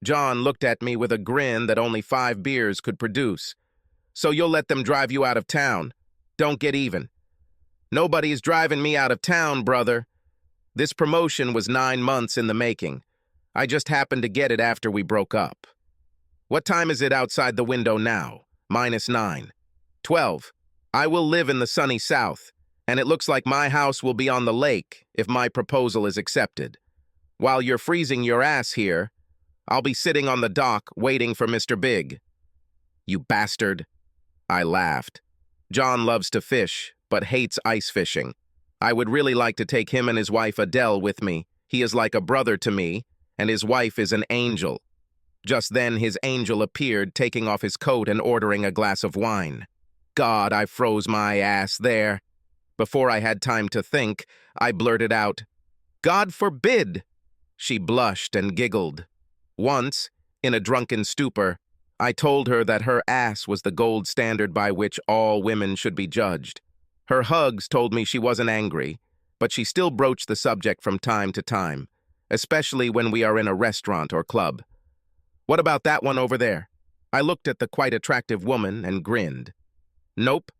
John looked at me with a grin that only 5 beers could produce. "So you'll let them drive you out of town? Don't get even." "Nobody's driving me out of town, brother. This promotion was 9 months in the making. I just happened to get it after we broke up." "What time is it outside the window now?" "-9. 12. I will live in the sunny south, and it looks like my house will be on the lake if my proposal is accepted. While you're freezing your ass here, I'll be sitting on the dock waiting for Mr. Big." "You bastard." I laughed. John loves to fish, but hates ice fishing. I would really like to take him and his wife Adele with me. He is like a brother to me, and his wife is an angel. Just then his angel appeared, taking off his coat and ordering a glass of wine. God, I froze my ass there. Before I had time to think, I blurted out, "God forbid!" She blushed and giggled. Once, in a drunken stupor, I told her that her ass was the gold standard by which all women should be judged. Her hugs told me she wasn't angry, but she still broached the subject from time to time, especially when we are in a restaurant or club. "What about that one over there?" I looked at the quite attractive woman and grinned. "Nope.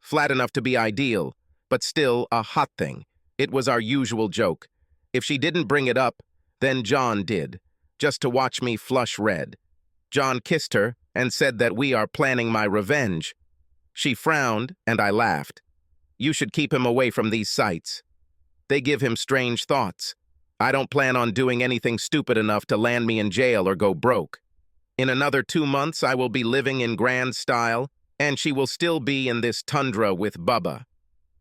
Flat enough to be ideal, but still a hot thing. It was our usual joke. If she didn't bring it up, then John did, just to watch me flush red. John kissed her and said that we are planning my revenge. She frowned, and I laughed. "You should keep him away from these sights. They give him strange thoughts. I don't plan on doing anything stupid enough to land me in jail or go broke. In another 2 months, I will be living in grand style, and she will still be in this tundra with Bubba.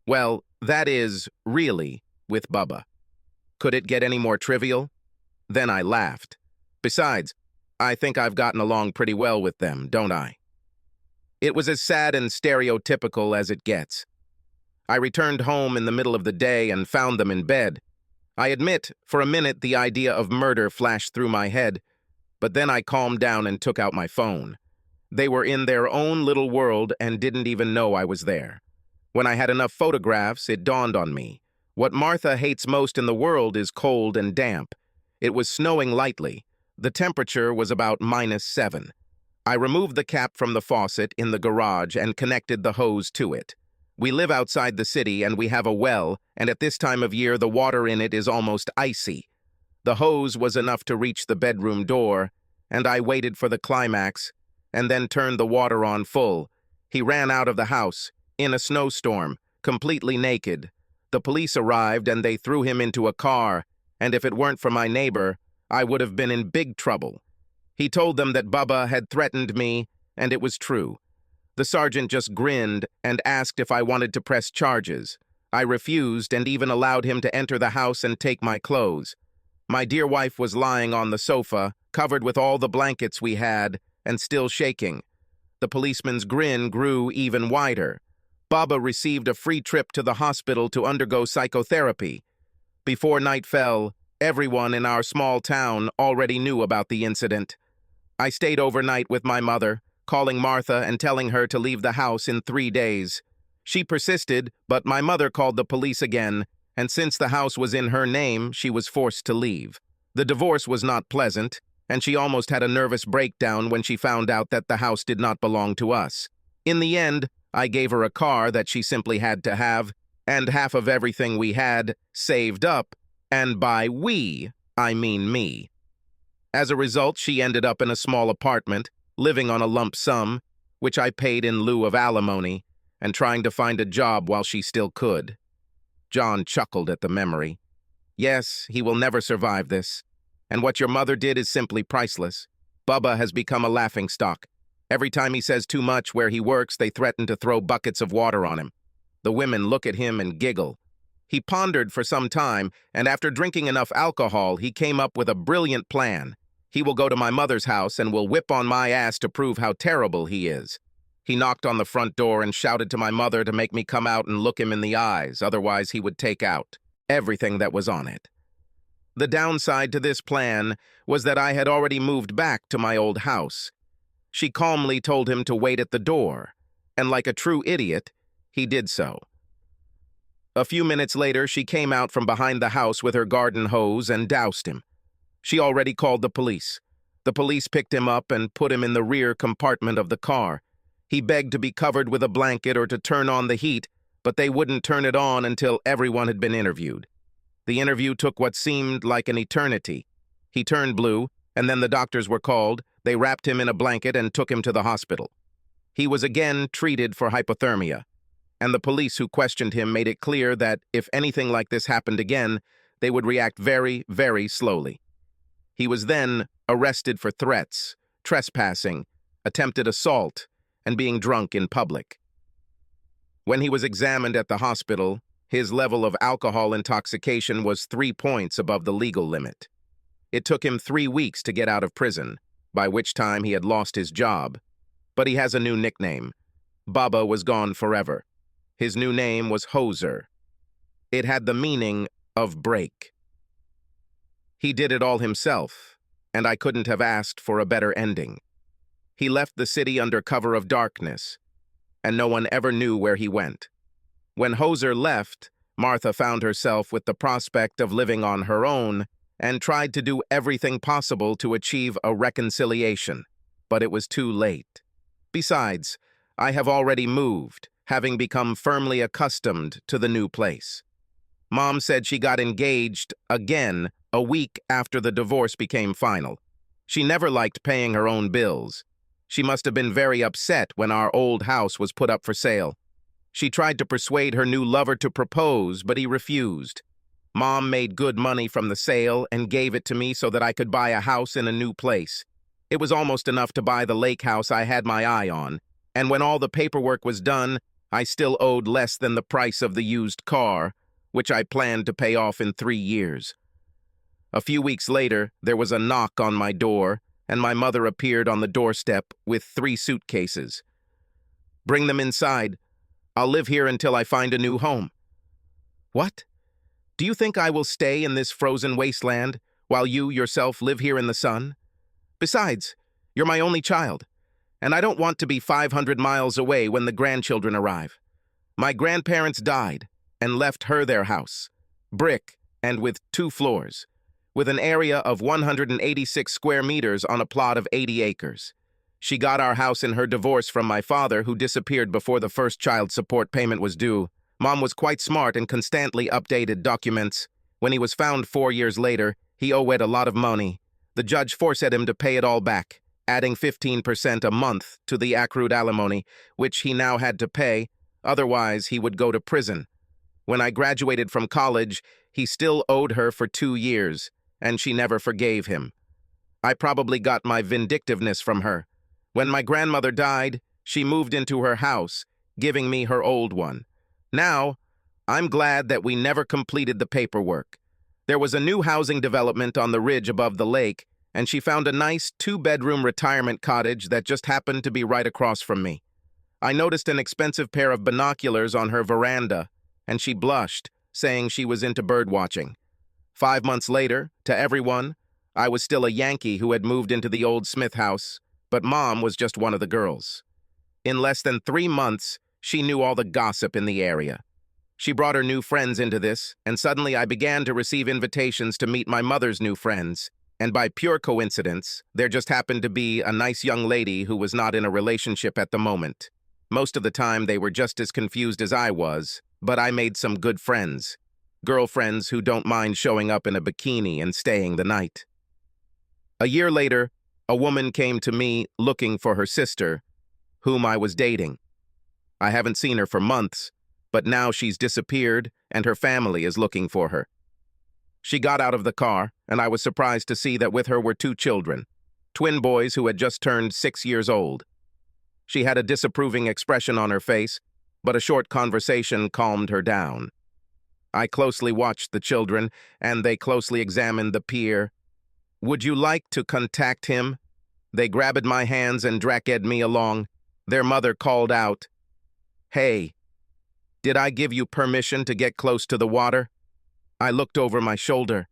Well, that is, really, with Bubba. Could it get any more trivial?" Then I laughed. "Besides, I think I've gotten along pretty well with them, don't I?" It was as sad and stereotypical as it gets. I returned home in the middle of the day and found them in bed. I admit, for a minute the idea of murder flashed through my head, but then I calmed down and took out my phone. They were in their own little world and didn't even know I was there. When I had enough photographs, it dawned on me. What Martha hates most in the world is cold and damp. It was snowing lightly. The temperature was about -7. I removed the cap from the faucet in the garage and connected the hose to it. We live outside the city and we have a well, and at this time of year the water in it is almost icy. The hose was enough to reach the bedroom door, and I waited for the climax, and then turned the water on full. He ran out of the house, in a snowstorm, completely naked. The police arrived and they threw him into a car, and if it weren't for my neighbor, I would have been in big trouble. He told them that Bubba had threatened me, and it was true. The sergeant just grinned and asked if I wanted to press charges. I refused and even allowed him to enter the house and take my clothes. My dear wife was lying on the sofa, covered with all the blankets we had, and still shaking. The policeman's grin grew even wider. Bubba received a free trip to the hospital to undergo psychotherapy. Before night fell, everyone in our small town already knew about the incident. I stayed overnight with my mother, calling Martha and telling her to leave the house in 3 days. She persisted, but my mother called the police again, and since the house was in her name, she was forced to leave. The divorce was not pleasant, and she almost had a nervous breakdown when she found out that the house did not belong to us. In the end, I gave her a car that she simply had to have, and half of everything we had saved up, and by we, I mean me. As a result, she ended up in a small apartment, living on a lump sum, which I paid in lieu of alimony, and trying to find a job while she still could. John chuckled at the memory. Yes, he will never survive this. And what your mother did is simply priceless. Bubba has become a laughingstock. Every time he says too much where he works, they threaten to throw buckets of water on him. The women look at him and giggle. He pondered for some time, and after drinking enough alcohol, he came up with a brilliant plan. He will go to my mother's house and will whip on my ass to prove how terrible he is. He knocked on the front door and shouted to my mother to make me come out and look him in the eyes, otherwise he would take out everything that was on it. The downside to this plan was that I had already moved back to my old house. She calmly told him to wait at the door, and like a true idiot, he did so. A few minutes later, she came out from behind the house with her garden hose and doused him. She already called the police. The police picked him up and put him in the rear compartment of the car. He begged to be covered with a blanket or to turn on the heat, but they wouldn't turn it on until everyone had been interviewed. The interview took what seemed like an eternity. He turned blue, and then the doctors were called. They wrapped him in a blanket and took him to the hospital. He was again treated for hypothermia, and the police who questioned him made it clear that if anything like this happened again, they would react very, very slowly. He was then arrested for threats, trespassing, attempted assault, and being drunk in public. When he was examined at the hospital, his level of alcohol intoxication was 3 points above the legal limit. It took him 3 weeks to get out of prison, by which time he had lost his job. But he has a new nickname. Bubba was gone forever. His new name was Hoser. It had the meaning of break. He did it all himself, and I couldn't have asked for a better ending. He left the city under cover of darkness, and no one ever knew where he went. When Hoser left, Martha found herself with the prospect of living on her own and tried to do everything possible to achieve a reconciliation, but it was too late. Besides, I have already moved, having become firmly accustomed to the new place. Mom said she got engaged again a week after the divorce became final. She never liked paying her own bills. She must have been very upset when our old house was put up for sale. She tried to persuade her new lover to propose, but he refused. Mom made good money from the sale and gave it to me so that I could buy a house in a new place. It was almost enough to buy the lake house I had my eye on, and when all the paperwork was done, I still owed less than the price of the used car, which I planned to pay off in 3 years. A few weeks later, there was a knock on my door, and my mother appeared on the doorstep with 3 suitcases. "Bring them inside. I'll live here until I find a new home." "What? Do you think I will stay in this frozen wasteland while you yourself live here in the sun? Besides, you're my only child, and I don't want to be 500 miles away when the grandchildren arrive. My grandparents died and left her their house, brick and with 2 floors, with an area of 186 square meters on a plot of 80 acres. She got our house in her divorce from my father, who disappeared before the first child support payment was due. Mom was quite smart and constantly updated documents. When he was found 4 years later, he owed a lot of money. The judge forced him to pay it all back, adding 15% a month to the accrued alimony, which he now had to pay, otherwise he would go to prison. When I graduated from college, he still owed her for 2 years, and she never forgave him. I probably got my vindictiveness from her. When my grandmother died, she moved into her house, giving me her old one. Now, I'm glad that we never completed the paperwork. There was a new housing development on the ridge above the lake, and she found a nice 2-bedroom retirement cottage that just happened to be right across from me. I noticed an expensive pair of binoculars on her veranda, and she blushed, saying she was into bird watching. 5 months later, to everyone, I was still a Yankee who had moved into the old Smith house, but Mom was just one of the girls. In less than 3 months, she knew all the gossip in the area. She brought her new friends into this, and suddenly I began to receive invitations to meet my mother's new friends, and by pure coincidence, there just happened to be a nice young lady who was not in a relationship at the moment. Most of the time, they were just as confused as I was, but I made some good friends. Girlfriends who don't mind showing up in a bikini and staying the night. A year later, a woman came to me looking for her sister, whom I was dating. I haven't seen her for months, but now she's disappeared and her family is looking for her. She got out of the car, and I was surprised to see that with her were 2 children, twin boys who had just turned 6 years old. She had a disapproving expression on her face, but a short conversation calmed her down. I closely watched the children, and they closely examined the pier. "Would you like to contact him?" They grabbed my hands and dragged me along. Their mother called out, "Hey, did I give you permission to get close to the water?" I looked over my shoulder.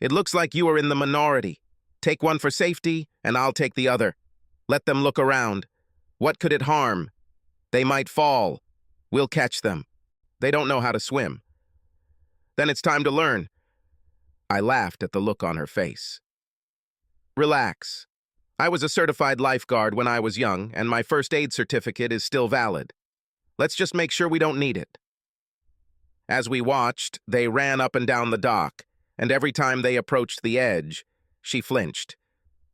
"It looks like you are in the minority. Take one for safety, and I'll take the other. Let them look around. What could it harm? They might fall. We'll catch them. They don't know how to swim." "Then it's time to learn." I laughed at the look on her face. "Relax. I was a certified lifeguard when I was young, and my first aid certificate is still valid. Let's just make sure we don't need it." As we watched, they ran up and down the dock, and every time they approached the edge, she flinched.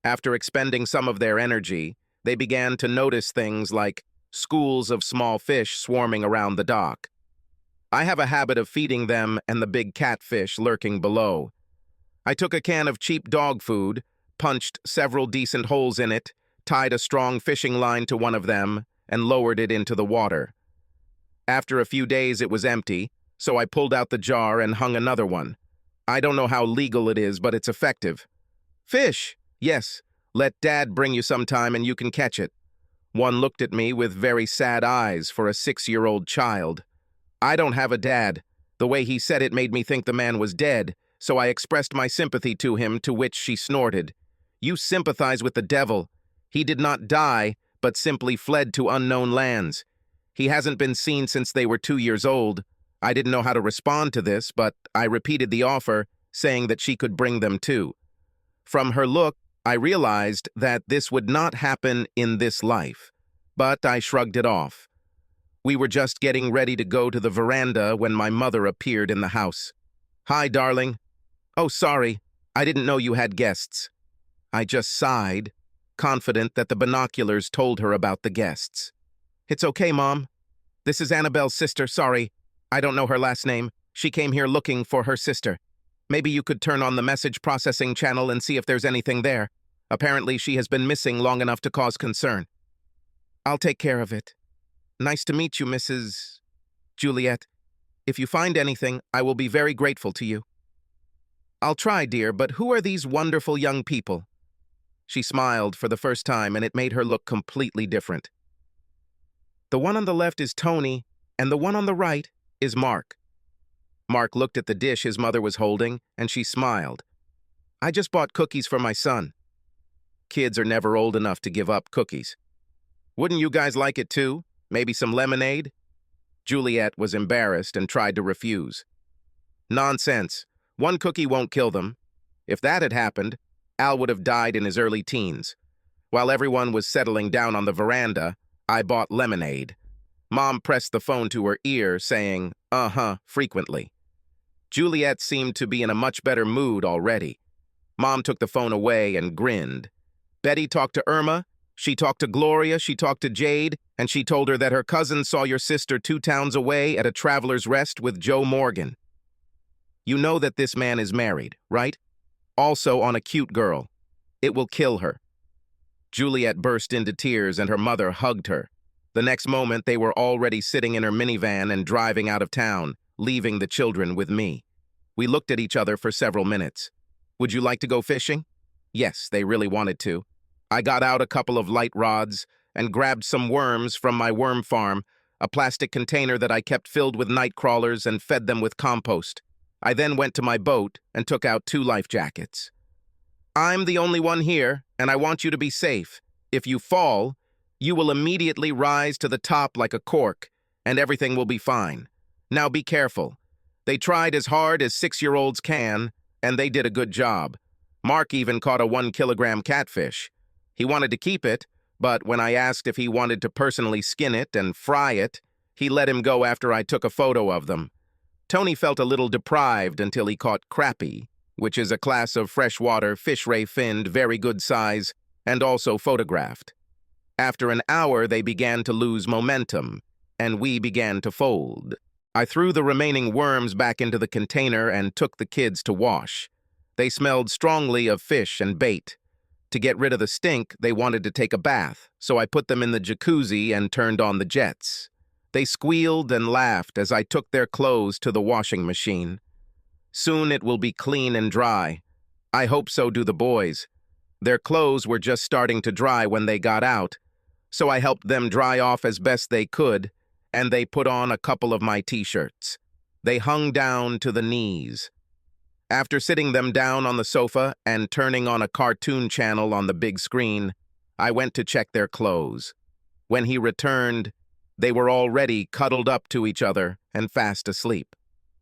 After expending some of their energy, they began to notice things like schools of small fish swarming around the dock. I have a habit of feeding them and the big catfish lurking below. I took a can of cheap dog food, punched several decent holes in it, tied a strong fishing line to one of them, and lowered it into the water. After a few days it was empty, so I pulled out the jar and hung another one. I don't know how legal it is, but it's effective. "Fish? Yes. Let Dad bring you sometime and you can catch it." One looked at me with very sad eyes for a 6-year-old child. I don't have a dad. The way he said it made me think the man was dead, so I expressed my sympathy to him, to which she snorted. "You sympathize with the devil. He did not die, but simply fled to unknown lands. He hasn't been seen since they were 2 years old." I didn't know how to respond to this, but I repeated the offer, saying that she could bring them too. From her look, I realized that this would not happen in this life, but I shrugged it off. We were just getting ready to go to the veranda when my mother appeared in the house. "Hi, darling." "Oh, sorry. I didn't know you had guests." I just sighed, confident that the binoculars told her about the guests. "It's okay, Mom. This is Annabelle's sister, sorry. I don't know her last name. She came here looking for her sister. Maybe you could turn on the message processing channel and see if there's anything there. Apparently she has been missing long enough to cause concern." "I'll take care of it. Nice to meet you, Mrs. Juliet. If you find anything, I will be very grateful to you." "I'll try, dear, but who are these wonderful young people?" She smiled for the first time, and it made her look completely different. "The one on the left is Tony, and the one on the right is Mark." Mark looked at the dish his mother was holding, and she smiled. "I just bought cookies for my son." Kids are never old enough to give up cookies. "Wouldn't you guys like it too? Maybe some lemonade?" Juliet was embarrassed and tried to refuse. "Nonsense. One cookie won't kill them. If that had happened, Al would have died in his early teens. While everyone was settling down on the veranda, I bought lemonade." Mom pressed the phone to her ear, saying, "Uh-huh," frequently. Juliet seemed to be in a much better mood already. Mom took the phone away and grinned. "Betty talked to Irma, she talked to Gloria, she talked to Jade, and she told her that her cousin saw your sister 2 towns away at a traveler's rest with Joe Morgan. You know that this man is married, right? Also on a cute girl. It will kill her." Juliet burst into tears and her mother hugged her. The next moment, they were already sitting in her minivan and driving out of town, leaving the children with me. We looked at each other for several minutes. "Would you like to go fishing?" Yes, they really wanted to. I got out a couple of light rods and grabbed some worms from my worm farm, a plastic container that I kept filled with night crawlers, and fed them with compost. I then went to my boat and took out 2 life jackets. "I'm the only one here, and I want you to be safe. If you fall, you will immediately rise to the top like a cork, and everything will be fine. Now be careful. They tried as hard as 6-year-olds can, and they did a good job. Mark even caught a 1-kilogram catfish. He wanted to keep it, but when I asked if he wanted to personally skin it and fry it, he let him go after I took a photo of them. Tony felt a little deprived until he caught crappie, which is a class of freshwater fish ray finned, very good size, and also photographed. After an hour, they began to lose momentum, and we began to fold. I threw the remaining worms back into the container and took the kids to wash. They smelled strongly of fish and bait. To get rid of the stink, they wanted to take a bath, so I put them in the jacuzzi and turned on the jets. They squealed and laughed as I took their clothes to the washing machine. Soon it will be clean and dry. I hope so do the boys. Their clothes were just starting to dry when they got out, so I helped them dry off as best they could, and they put on a couple of my t-shirts. They hung down to the knees. After sitting them down on the sofa and turning on a cartoon channel on the big screen, I went to check their clothes. When he returned, they were already cuddled up to each other and fast asleep.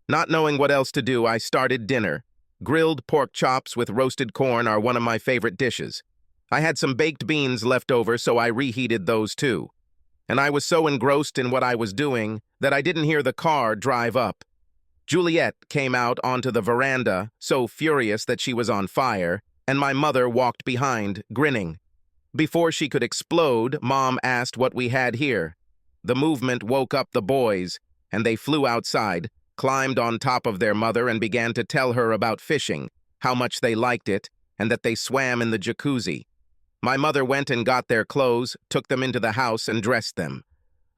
Not knowing what else to do, I started dinner. Grilled pork chops with roasted corn are one of my favorite dishes. I had some baked beans left over, so I reheated those too. And I was so engrossed in what I was doing that I didn't hear the car drive up. Juliet came out onto the veranda, so furious that she was on fire, and my mother walked behind, grinning. Before she could explode, Mom asked what we had here. The movement woke up the boys, and they flew outside, climbed on top of their mother, and began to tell her about fishing, how much they liked it, and that they swam in the jacuzzi. My mother went and got their clothes, took them into the house, and dressed them.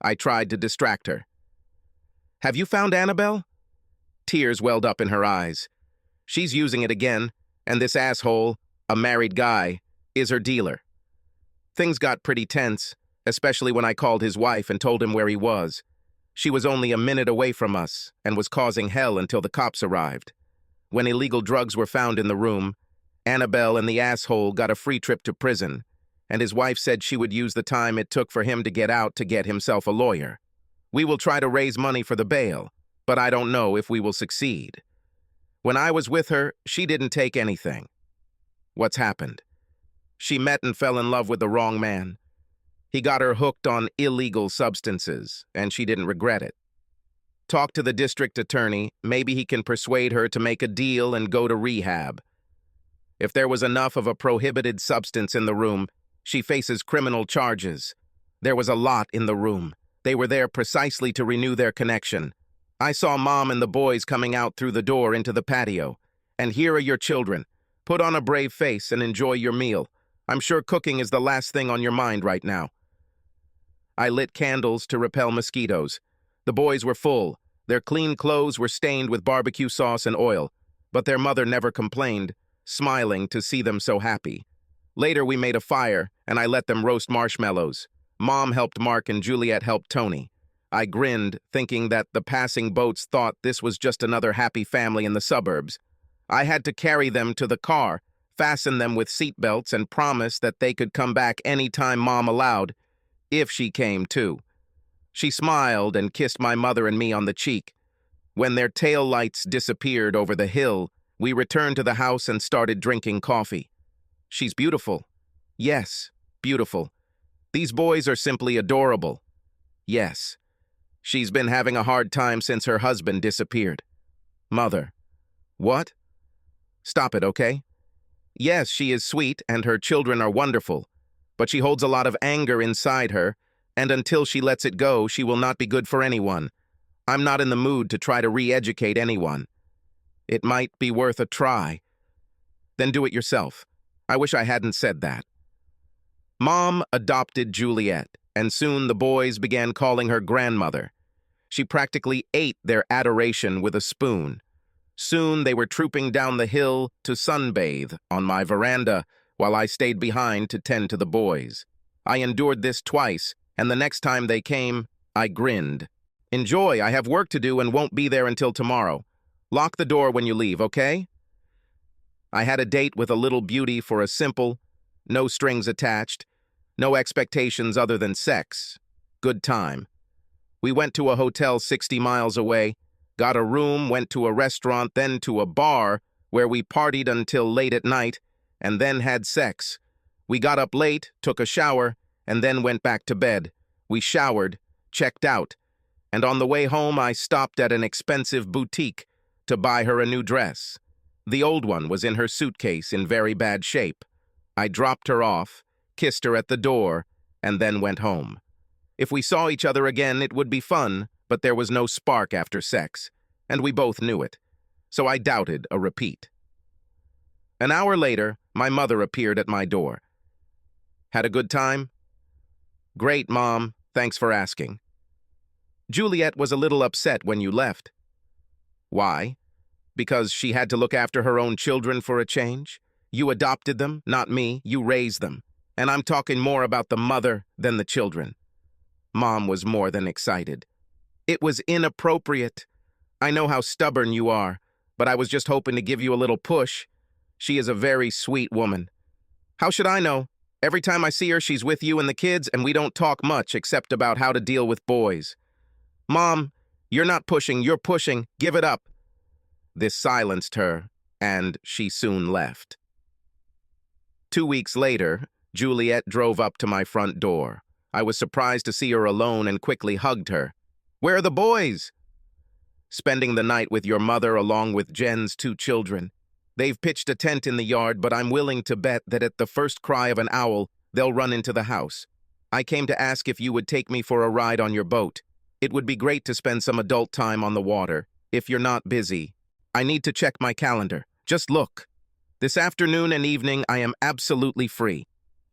I tried to distract her. "Have you found Annabelle?" Tears welled up in her eyes. "She's using it again, and this asshole, a married guy, is her dealer." Things got pretty tense, especially when I called his wife and told him where he was. She was only a minute away from us and was causing hell until the cops arrived. When illegal drugs were found in the room, Annabelle and the asshole got a free trip to prison, and his wife said she would use the time it took for him to get out to get himself a lawyer. We will try to raise money for the bail, but I don't know if we will succeed. When I was with her, she didn't take anything. What's happened? She met and fell in love with the wrong man. He got her hooked on illegal substances, and she didn't regret it. Talk to the district attorney, maybe he can persuade her to make a deal and go to rehab. If there was enough of a prohibited substance in the room, she faces criminal charges. There was a lot in the room. They were there precisely to renew their connection. I saw Mom and the boys coming out through the door into the patio. And here are your children. Put on a brave face and enjoy your meal. I'm sure cooking is the last thing on your mind right now. I lit candles to repel mosquitoes. The boys were full. Their clean clothes were stained with barbecue sauce and oil, but their mother never complained, smiling to see them so happy. Later we made a fire, and I let them roast marshmallows. Mom helped Mark and Juliet helped Tony. I grinned, thinking that the passing boats thought this was just another happy family in the suburbs. I had to carry them to the car, fasten them with seatbelts, and promise that they could come back any time Mom allowed, if she came too. She smiled and kissed my mother and me on the cheek. When their tail lights disappeared over the hill, we returned to the house and started drinking coffee. She's beautiful. Yes, beautiful. These boys are simply adorable. Yes. She's been having a hard time since her husband disappeared. Mother. What? Stop it, okay? Yes, she is sweet and her children are wonderful, but she holds a lot of anger inside her, and until she lets it go, she will not be good for anyone. I'm not in the mood to try to re-educate anyone. It might be worth a try. Then do it yourself. I wish I hadn't said that. Mom adopted Juliet, and soon the boys began calling her grandmother. She practically ate their adoration with a spoon. Soon they were trooping down the hill to sunbathe on my veranda, while I stayed behind to tend to the boys. I endured this twice, and the next time they came, I grinned. Enjoy, I have work to do and won't be there until tomorrow. Lock the door when you leave, okay? I had a date with a little beauty for a simple, no strings attached, no expectations other than sex. Good time. We went to a hotel 60 miles away, got a room, went to a restaurant, then to a bar where we partied until late at night, and then had sex. We got up late, took a shower, and then went back to bed. We showered, checked out, and on the way home I stopped at an expensive boutique to buy her a new dress. The old one was in her suitcase in very bad shape. I dropped her off, kissed her at the door, and then went home. If we saw each other again, it would be fun, but there was no spark after sex, and we both knew it. So I doubted a repeat. An hour later, my mother appeared at my door. Had a good time? Great, Mom. Thanks for asking. Juliet was a little upset when you left. Why? Because she had to look after her own children for a change? You adopted them, not me. You raised them. And I'm talking more about the mother than the children. Mom was more than excited. It was inappropriate. I know how stubborn you are, but I was just hoping to give you a little push. She is a very sweet woman. How should I know? Every time I see her, she's with you and the kids, and we don't talk much except about how to deal with boys. Mom, you're not pushing, you're pushing. Give it up. This silenced her, and she soon left. 2 weeks later, Juliet drove up to my front door. I was surprised to see her alone and quickly hugged her. "Where are the boys?" "Spending the night with your mother along with Jen's 2 children. They've pitched a tent in the yard, but I'm willing to bet that at the first cry of an owl, they'll run into the house. I came to ask if you would take me for a ride on your boat. It would be great to spend some adult time on the water, if you're not busy. I need to check my calendar. Just look. This afternoon and evening, I am absolutely free.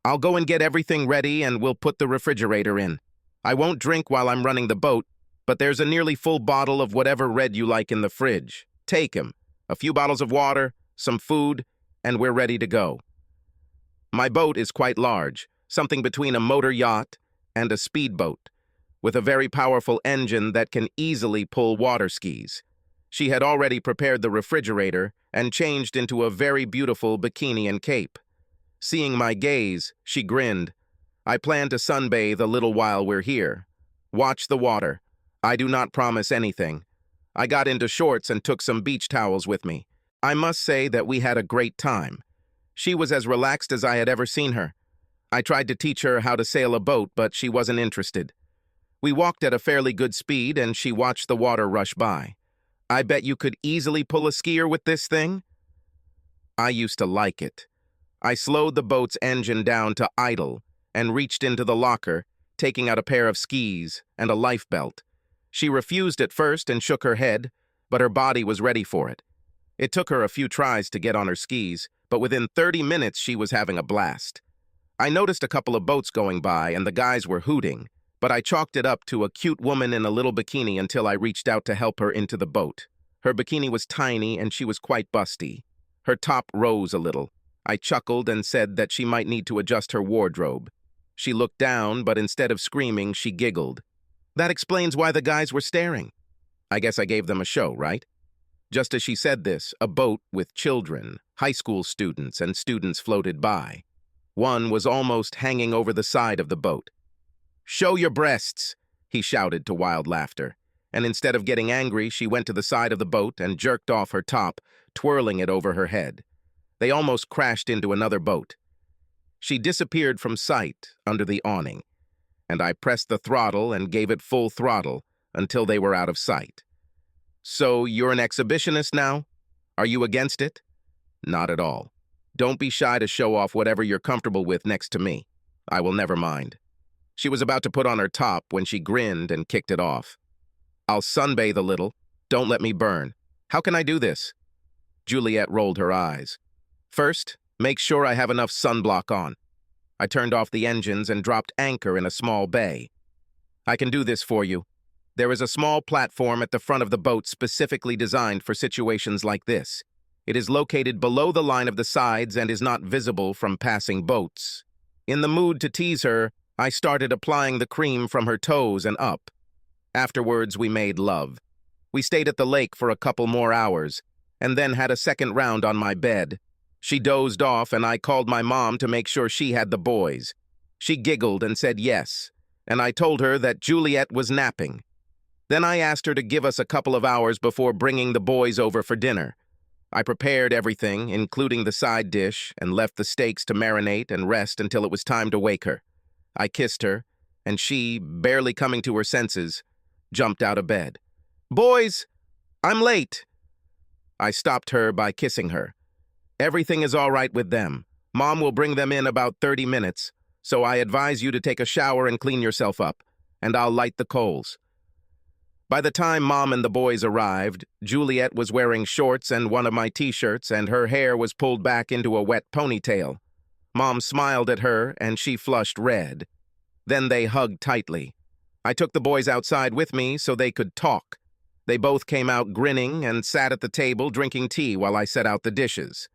I'll go and get everything ready and we'll put the refrigerator in. I won't drink while I'm running the boat, but there's a nearly full bottle of whatever red you like in the fridge. Take 'em. A few bottles of water, some food, and we're ready to go." My boat is quite large, something between a motor yacht and a speedboat, with a very powerful engine that can easily pull water skis. She had already prepared the refrigerator and changed into a very beautiful bikini and cape. Seeing my gaze, she grinned. "I plan to sunbathe a little while we're here. Watch the water. I do not promise anything." I got into shorts and took some beach towels with me. I must say that we had a great time. She was as relaxed as I had ever seen her. I tried to teach her how to sail a boat, but she wasn't interested. We walked at a fairly good speed, and she watched the water rush by. "I bet you could easily pull a skier with this thing?" I used to like it. I slowed the boat's engine down to idle and reached into the locker, taking out a pair of skis and a life belt. She refused at first and shook her head, but her body was ready for it. It took her a few tries to get on her skis, but within 30 minutes she was having a blast. I noticed a couple of boats going by and the guys were hooting, but I chalked it up to a cute woman in a little bikini until I reached out to help her into the boat. Her bikini was tiny and she was quite busty. Her top rose a little. I chuckled and said that she might need to adjust her wardrobe. She looked down, but instead of screaming, she giggled. That explains why the guys were staring. I guess I gave them a show, right? Just as she said this, a boat with children, high school students, and students floated by. One was almost hanging over the side of the boat. "Show your breasts," he shouted to wild laughter. And instead of getting angry, she went to the side of the boat and jerked off her top, twirling it over her head. They almost crashed into another boat. She disappeared from sight under the awning, and I pressed the throttle and gave it full throttle until they were out of sight. "So you're an exhibitionist now? Are you against it?" "Not at all. Don't be shy to show off whatever you're comfortable with next to me. I will never mind." She was about to put on her top when she grinned and kicked it off. "I'll sunbathe a little. Don't let me burn. How can I do this?" Juliet rolled her eyes. "First, make sure I have enough sunblock on." I turned off the engines and dropped anchor in a small bay. "I can do this for you. There is a small platform at the front of the boat specifically designed for situations like this. It is located below the line of the sides and is not visible from passing boats." In the mood to tease her, I started applying the cream from her toes and up. Afterwards, we made love. We stayed at the lake for a couple more hours, and then had a second round on my bed. She dozed off, and I called my mom to make sure she had the boys. She giggled and said yes, and I told her that Juliet was napping. Then I asked her to give us a couple of hours before bringing the boys over for dinner. I prepared everything, including the side dish, and left the steaks to marinate and rest until it was time to wake her. I kissed her, and she, barely coming to her senses, jumped out of bed. "Boys, I'm late." I stopped her by kissing her. "Everything is all right with them. Mom will bring them in about 30 minutes, so I advise you to take a shower and clean yourself up, and I'll light the coals." By the time Mom and the boys arrived, Juliet was wearing shorts and one of my t-shirts, and her hair was pulled back into a wet ponytail. Mom smiled at her, and she flushed red. Then they hugged tightly. I took the boys outside with me so they could talk. They both came out grinning and sat at the table drinking tea while I set out the dishes.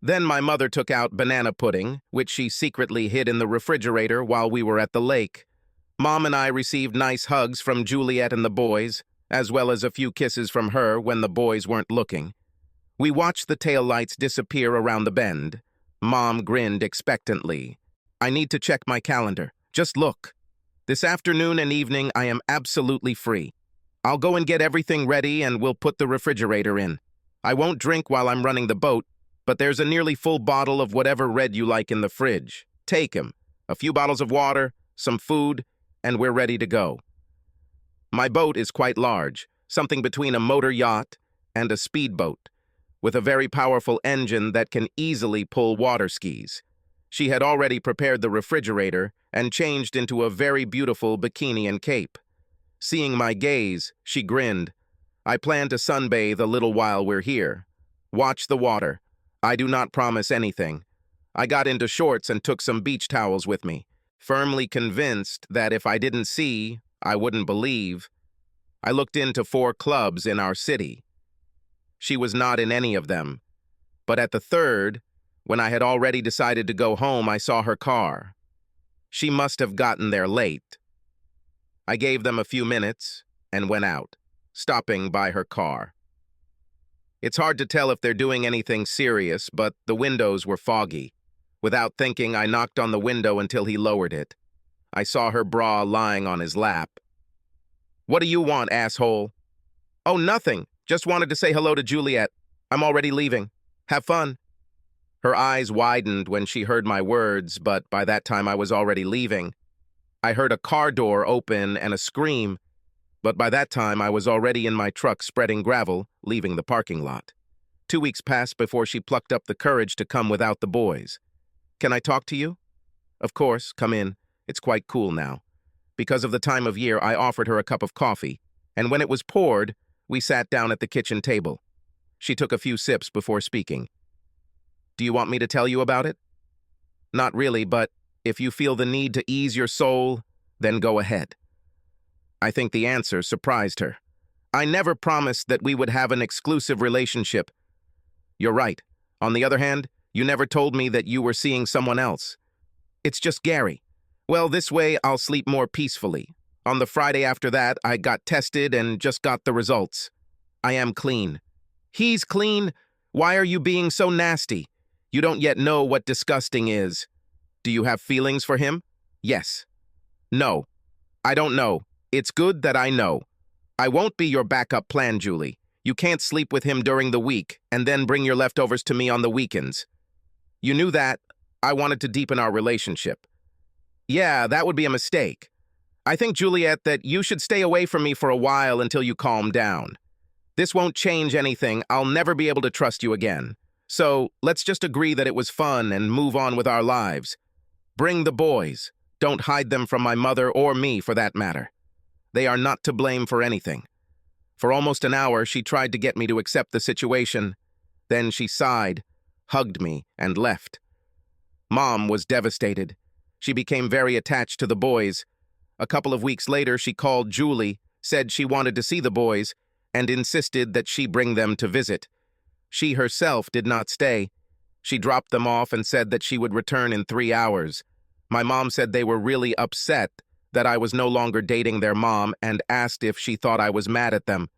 Then my mother took out banana pudding, which she secretly hid in the refrigerator while we were at the lake. Mom and I received nice hugs from Juliet and the boys, as well as a few kisses from her when the boys weren't looking. We watched the taillights disappear around the bend. Mom grinned expectantly. "I need to check my calendar. Just look. This afternoon and evening I am absolutely free. I'll go and get everything ready and we'll put the refrigerator in. I won't drink while I'm running the boat, but there's a nearly full bottle of whatever red you like in the fridge. Take him. A few bottles of water, some food, and we're ready to go. My boat is quite large, something between a motor yacht and a speedboat, with a very powerful engine that can easily pull water skis. She had already prepared the refrigerator and changed into a very beautiful bikini and cape. Seeing my gaze, she grinned. I plan to sunbathe a little while we're here. Watch the water. I do not promise anything. I got into shorts and took some beach towels with me, firmly convinced that if I didn't see, I wouldn't believe. I looked into 4 clubs in our city. She was not in any of them. But at the third, when I had already decided to go home, I saw her car. She must have gotten there late. I gave them a few minutes and went out, stopping by her car. It's hard to tell if they're doing anything serious, but the windows were foggy. Without thinking, I knocked on the window until he lowered it. I saw her bra lying on his lap. "What do you want, asshole?" "Oh, nothing. Just wanted to say hello to Juliet. I'm already leaving. Have fun." Her eyes widened when she heard my words, but by that time I was already leaving. I heard a car door open and a scream, but by that time I was already in my truck spreading gravel, leaving the parking lot. 2 weeks passed before she plucked up the courage to come without the boys. "Can I talk to you?" "Of course, come in. It's quite cool now." Because of the time of year, I offered her a cup of coffee, and when it was poured, we sat down at the kitchen table. She took a few sips before speaking. "Do you want me to tell you about it?" "Not really, but if you feel the need to ease your soul, then go ahead." I think the answer surprised her. "I never promised that we would have an exclusive relationship." "You're right. On the other hand, you never told me that you were seeing someone else." "It's just Gary." "Well, this way I'll sleep more peacefully. On the Friday after that, I got tested and just got the results. I am clean." "He's clean? Why are you being so nasty? You don't yet know what disgusting is." "Do you have feelings for him?" "Yes." "No. I don't know. It's good that I know. I won't be your backup plan, Julie. You can't sleep with him during the week and then bring your leftovers to me on the weekends. You knew that. I wanted to deepen our relationship." "Yeah, that would be a mistake. I think, Juliet, that you should stay away from me for a while until you calm down. This won't change anything. I'll never be able to trust you again. So let's just agree that it was fun and move on with our lives. Bring the boys. Don't hide them from my mother or me, for that matter. They are not to blame for anything." For almost an hour, she tried to get me to accept the situation. Then she sighed, hugged me, and left. Mom was devastated. She became very attached to the boys. A couple of weeks later, she called Julie, said she wanted to see the boys, and insisted that she bring them to visit. She herself did not stay. She dropped them off and said that she would return in 3 hours. My mom said they were really upset that I was no longer dating their mom and asked if she thought I was mad at them.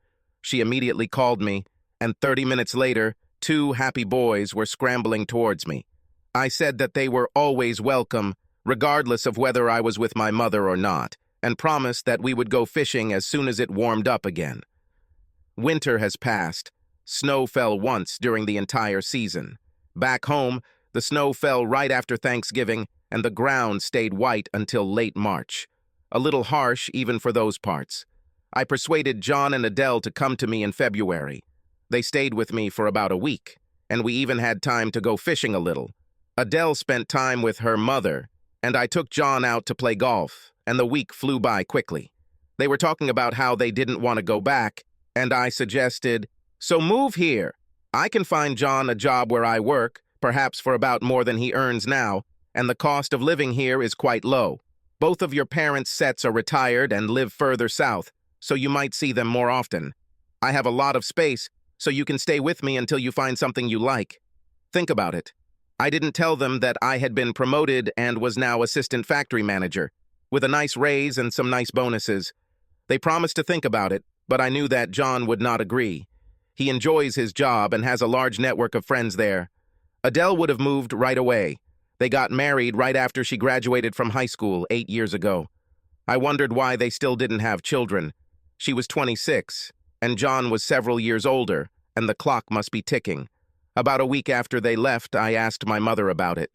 She immediately called me, and 30 minutes later, 2 happy boys were scrambling towards me. I said that they were always welcome, regardless of whether I was with my mother or not, and promised that we would go fishing as soon as it warmed up again. Winter has passed. Snow fell once during the entire season. Back home, the snow fell right after Thanksgiving, and the ground stayed white until late March. A little harsh even for those parts. I persuaded John and Adele to come to me in February. They stayed with me for about a week, and we even had time to go fishing a little. Adele spent time with her mother, and I took John out to play golf, and the week flew by quickly. They were talking about how they didn't want to go back, and I suggested, "So move here. I can find John a job where I work, perhaps for about more than he earns now, and the cost of living here is quite low. Both of your parents' sets are retired and live further south, so you might see them more often. I have a lot of space, so you can stay with me until you find something you like." Think about it. I didn't tell them that I had been promoted and was now assistant factory manager, with a nice raise and some nice bonuses. They promised to think about it, but I knew that John would not agree. He enjoys his job and has a large network of friends there. Adele would have moved right away. They got married right after she graduated from high school 8 years ago. I wondered why they still didn't have children. She was 26, and John was several years older, and the clock must be ticking. About a week after they left, I asked my mother about it.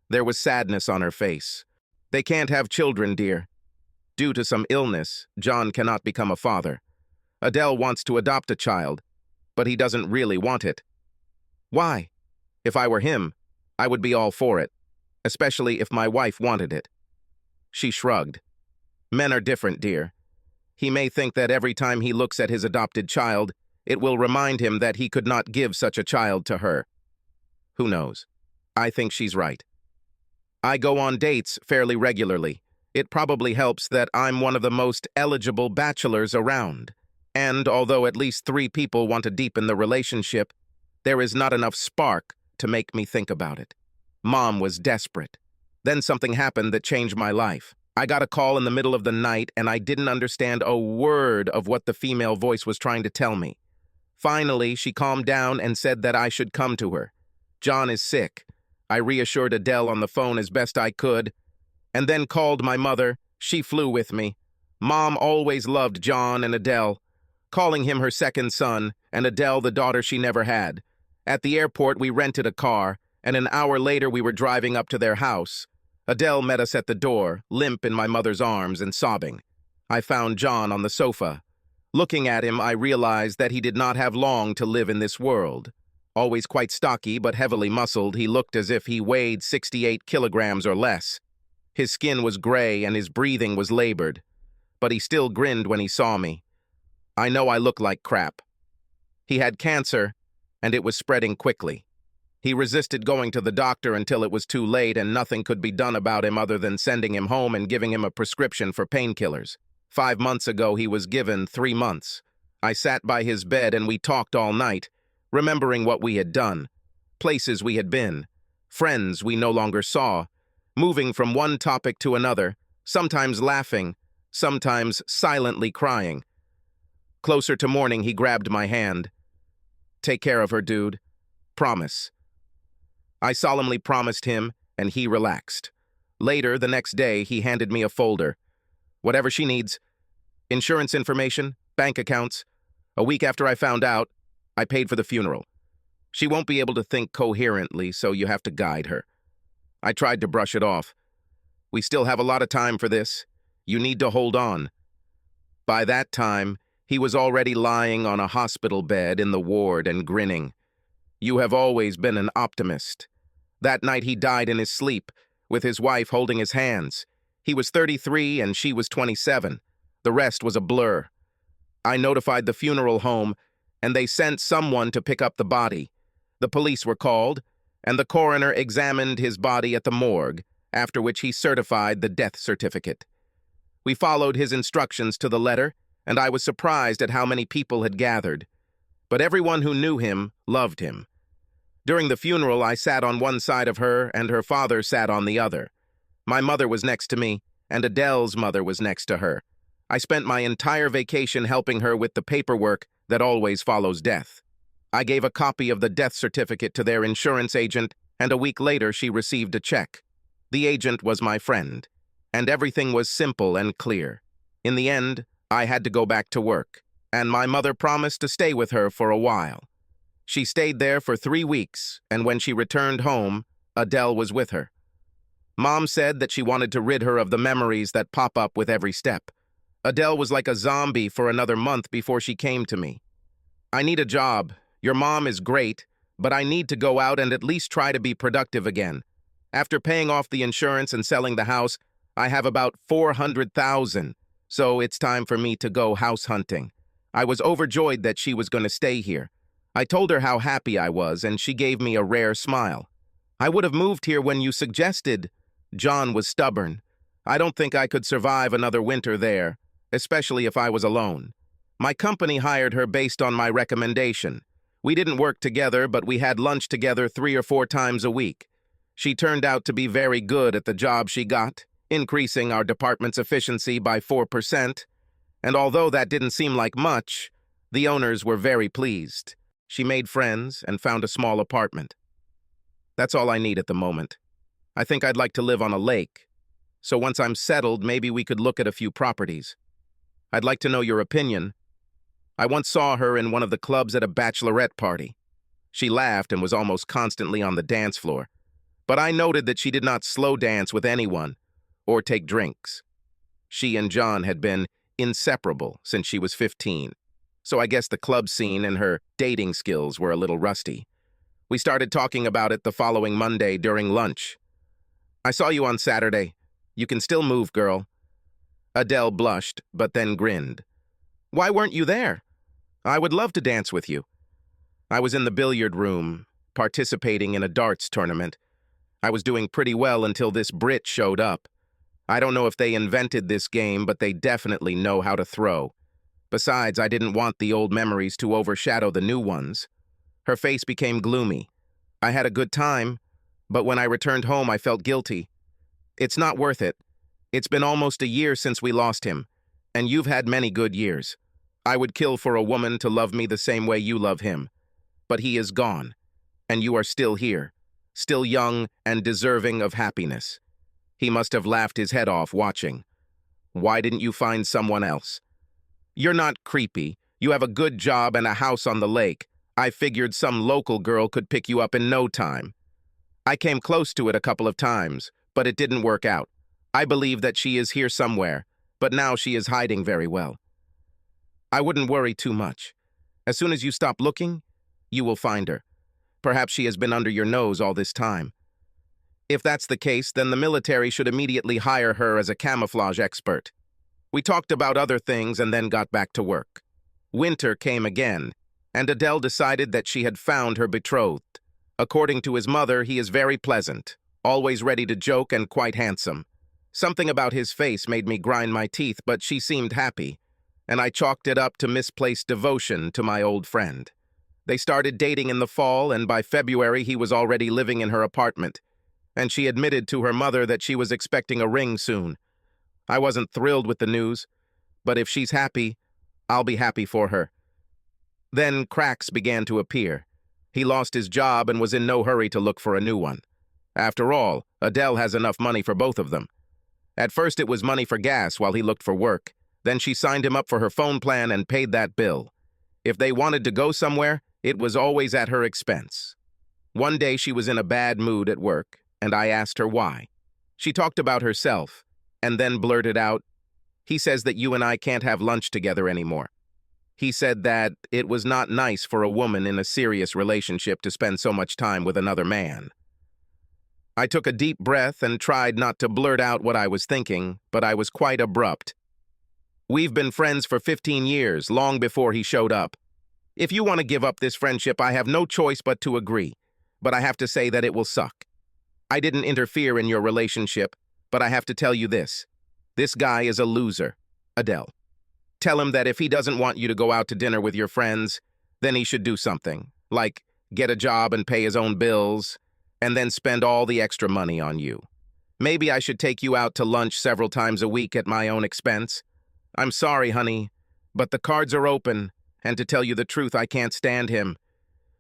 There was sadness on her face. They can't have children, dear. Due to some illness, John cannot become a father. Adele wants to adopt a child, but he doesn't really want it. Why? If I were him, I would be all for it, especially if my wife wanted it. She shrugged. Men are different, dear. He may think that every time he looks at his adopted child, it will remind him that he could not give such a child to her. Who knows? I think she's right. I go on dates fairly regularly. It probably helps that I'm one of the most eligible bachelors around. And although at least 3 people want to deepen the relationship, there is not enough spark to make me think about it. Mom was desperate. Then something happened that changed my life. I got a call in the middle of the night and I didn't understand a word of what the female voice was trying to tell me. Finally, she calmed down and said that I should come to her. John is sick. I reassured Adele on the phone as best I could, and then called my mother. She flew with me. Mom always loved John and Adele, calling him her second son, and Adele the daughter she never had. At the airport, we rented a car, and an hour later we were driving up to their house. Adele met us at the door, limp in my mother's arms and sobbing. I found John on the sofa. Looking at him, I realized that he did not have long to live in this world. Always quite stocky but heavily muscled, he looked as if he weighed 68 kilograms or less. His skin was gray and his breathing was labored, but he still grinned when he saw me. I know I look like crap. He had cancer, and it was spreading quickly. He resisted going to the doctor until it was too late and nothing could be done about him other than sending him home and giving him a prescription for painkillers. 5 months ago, he was given 3 months. I sat by his bed and we talked all night, remembering what we had done, places we had been, friends we no longer saw, moving from one topic to another, sometimes laughing, sometimes silently crying. Closer to morning, he grabbed my hand. "Take care of her, dude. Promise." I solemnly promised him, and he relaxed. Later, the next day, he handed me a folder. Whatever she needs. Insurance information, bank accounts. A week after I found out, I paid for the funeral. She won't be able to think coherently, so you have to guide her. I tried to brush it off. We still have a lot of time for this. You need to hold on. By that time, he was already lying on a hospital bed in the ward and grinning. You have always been an optimist. That night he died in his sleep, with his wife holding his hands. He was 33 and she was 27. The rest was a blur. I notified the funeral home, and they sent someone to pick up the body. The police were called, and the coroner examined his body at the morgue, after which he certified the death certificate. We followed his instructions to the letter, and I was surprised at how many people had gathered. But everyone who knew him loved him. During the funeral, I sat on one side of her, and her father sat on the other. My mother was next to me, and Adele's mother was next to her. I spent my entire vacation helping her with the paperwork that always follows death. I gave a copy of the death certificate to their insurance agent, and a week later she received a check. The agent was my friend, and everything was simple and clear. In the end, I had to go back to work, and my mother promised to stay with her for a while. She stayed there for 3 weeks, and when she returned home, Adele was with her. Mom said that she wanted to rid her of the memories that pop up with every step. Adele was like a zombie for another month before she came to me. "I need a job. Your mom is great, but I need to go out and at least try to be productive again. After paying off the insurance and selling the house, I have about $400,000, so it's time for me to go house hunting." I was overjoyed that she was going to stay here. I told her how happy I was, and she gave me a rare smile. "I would have moved here when you suggested." John was stubborn. "I don't think I could survive another winter there, especially if I was alone." My company hired her based on my recommendation. We didn't work together, but we had lunch together 3 or 4 times a week. She turned out to be very good at the job she got, increasing our department's efficiency by 4%. And although that didn't seem like much, the owners were very pleased. She made friends and found a small apartment. That's all I need at the moment. I think I'd like to live on a lake. So once I'm settled, maybe we could look at a few properties. I'd like to know your opinion. I once saw her in one of the clubs at a bachelorette party. She laughed and was almost constantly on the dance floor. But I noted that she did not slow dance with anyone or take drinks. She and John had been inseparable since she was 15, so I guess the club scene and her dating skills were a little rusty. We started talking about it the following Monday during lunch. "I saw you on Saturday. You can still move, girl." Adele blushed, but then grinned. "Why weren't you there? I would love to dance with you." "I was in the billiard room, participating in a darts tournament. I was doing pretty well until this Brit showed up. I don't know if they invented this game, but they definitely know how to throw. Besides, I didn't want the old memories to overshadow the new ones." Her face became gloomy. "I had a good time, but when I returned home, I felt guilty. It's not worth it. It's been almost a year since we lost him, and you've had many good years. I would kill for a woman to love me the same way you love him. But he is gone, and you are still here, still young and deserving of happiness." He must have laughed his head off watching. "Why didn't you find someone else?" "You're not creepy. You have a good job and a house on the lake. I figured some local girl could pick you up in no time. I came close to it a couple of times, but it didn't work out. I believe that she is here somewhere, but now she is hiding very well. I wouldn't worry too much. As soon as you stop looking, you will find her. Perhaps she has been under your nose all this time. If that's the case, then the military should immediately hire her as a camouflage expert." We talked about other things and then got back to work. Winter came again, and Adele decided that she had found her betrothed. According to his mother, he is very pleasant, always ready to joke and quite handsome. Something about his face made me grind my teeth, but she seemed happy, and I chalked it up to misplaced devotion to my old friend. They started dating in the fall, and by February he was already living in her apartment, and she admitted to her mother that she was expecting a ring soon. I wasn't thrilled with the news, but if she's happy, I'll be happy for her. Then cracks began to appear. He lost his job and was in no hurry to look for a new one. After all, Adele has enough money for both of them. At first it was money for gas while he looked for work. Then she signed him up for her phone plan and paid that bill. If they wanted to go somewhere, it was always at her expense. One day she was in a bad mood at work, and I asked her why. She talked about herself, and then blurted out, "He says that you and I can't have lunch together anymore. He said that it was not nice for a woman in a serious relationship to spend so much time with another man." I took a deep breath and tried not to blurt out what I was thinking, but I was quite abrupt. "We've been friends for 15 years, long before he showed up. If you want to give up this friendship, I have no choice but to agree, but I have to say that it will suck. I didn't interfere in your relationship, but I have to tell you this. This guy is a loser, Adele. Tell him that if he doesn't want you to go out to dinner with your friends, then he should do something, like get a job and pay his own bills, and then spend all the extra money on you. Maybe I should take you out to lunch several times a week at my own expense. I'm sorry, honey, but the cards are open, and to tell you the truth, I can't stand him.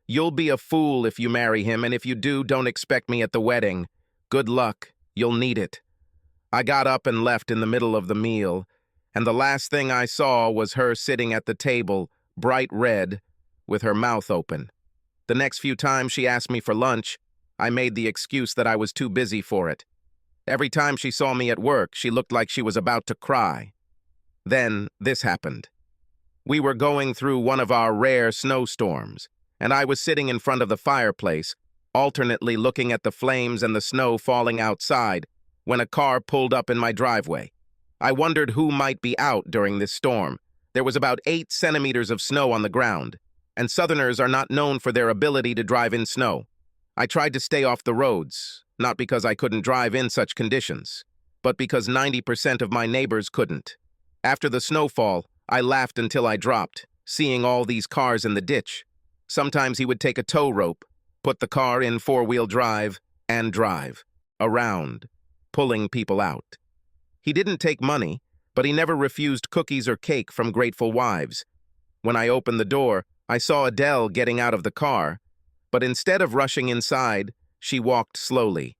You'll be a fool if you marry him, and if you do, don't expect me at the wedding. Good luck. You'll need it." I got up and left in the middle of the meal, and the last thing I saw was her sitting at the table, bright red, with her mouth open. The next few times she asked me for lunch, I made the excuse that I was too busy for it. Every time she saw me at work, she looked like she was about to cry. Then this happened. We were going through one of our rare snowstorms, and I was sitting in front of the fireplace, alternately looking at the flames and the snow falling outside, when a car pulled up in my driveway. I wondered who might be out during this storm. There was about 8 centimeters of snow on the ground, and Southerners are not known for their ability to drive in snow. I tried to stay off the roads, not because I couldn't drive in such conditions, but because 90% of my neighbors couldn't. After the snowfall, I laughed until I dropped, seeing all these cars in the ditch. Sometimes he would take a tow rope, put the car in 4-wheel drive, and drive around, pulling people out. He didn't take money, but he never refused cookies or cake from grateful wives. When I opened the door, I saw Adele getting out of the car, but instead of rushing inside, she walked slowly.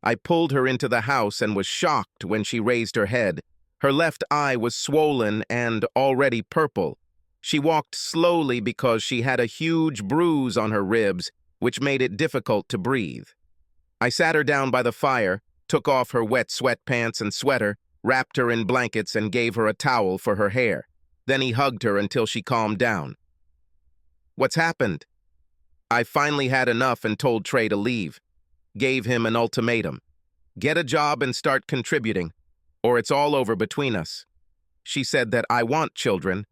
I pulled her into the house and was shocked when she raised her head. Her left eye was swollen and already purple. She walked slowly because she had a huge bruise on her ribs, which made it difficult to breathe. I sat her down by the fire, took off her wet sweatpants and sweater, wrapped her in blankets and gave her a towel for her hair. Then he hugged her until she calmed down. "What's happened?" I finally had enough and told Trey to leave. Gave him an ultimatum. Get a job and start contributing, or it's all over between us. She said that I want children,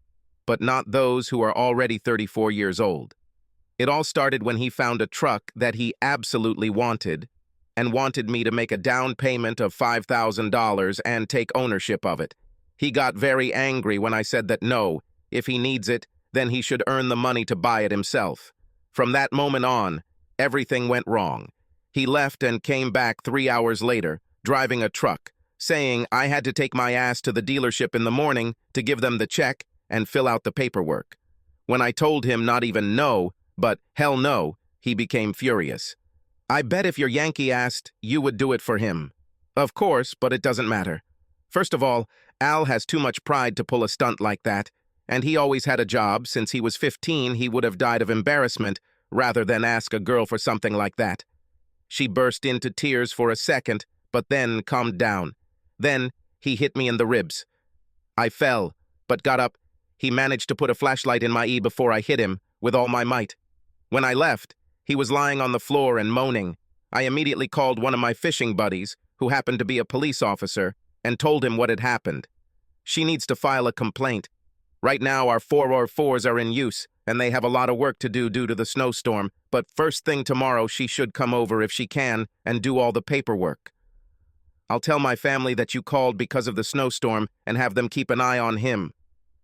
but not those who are already 34 years old. It all started when he found a truck that he absolutely wanted and wanted me to make a down payment of $5,000 and take ownership of it. He got very angry when I said that no, if he needs it, then he should earn the money to buy it himself. From that moment on, everything went wrong. He left and came back 3 hours later, driving a truck, saying I had to take my ass to the dealership in the morning to give them the check and fill out the paperwork. When I told him not even no, but hell no, he became furious. I bet if your Yankee asked, you would do it for him. Of course, but it doesn't matter. First of all, Al has too much pride to pull a stunt like that, and he always had a job. Since he was 15, he would have died of embarrassment rather than ask a girl for something like that. She burst into tears for a second, but then calmed down. Then he hit me in the ribs. I fell, but got up. He managed to put a flashlight in my eye before I hit him with all my might. When I left, he was lying on the floor and moaning. I immediately called one of my fishing buddies, who happened to be a police officer, and told him what had happened. She needs to file a complaint. Right now, our 404s are in use, and they have a lot of work to do due to the snowstorm, but first thing tomorrow she should come over if she can and do all the paperwork. I'll tell my family that you called because of the snowstorm and have them keep an eye on him.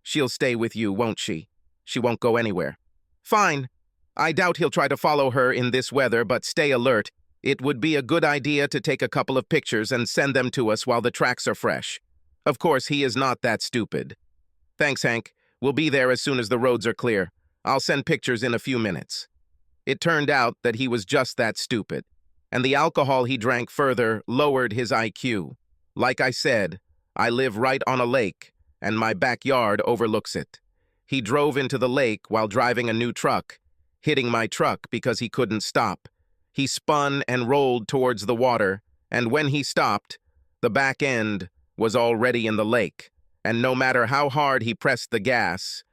She'll stay with you, won't she? She won't go anywhere. Fine. I doubt he'll try to follow her in this weather, but stay alert. It would be a good idea to take a couple of pictures and send them to us while the tracks are fresh. Of course, he is not that stupid. Thanks, Hank. We'll be there as soon as the roads are clear. I'll send pictures in a few minutes. It turned out that he was just that stupid, and the alcohol he drank further lowered his IQ. Like I said, I live right on a lake, and my backyard overlooks it. He drove into the lake while driving a new truck, hitting my truck because he couldn't stop. He spun and rolled towards the water, and when he stopped, the back end was already in the lake, and no matter how hard he pressed the gas,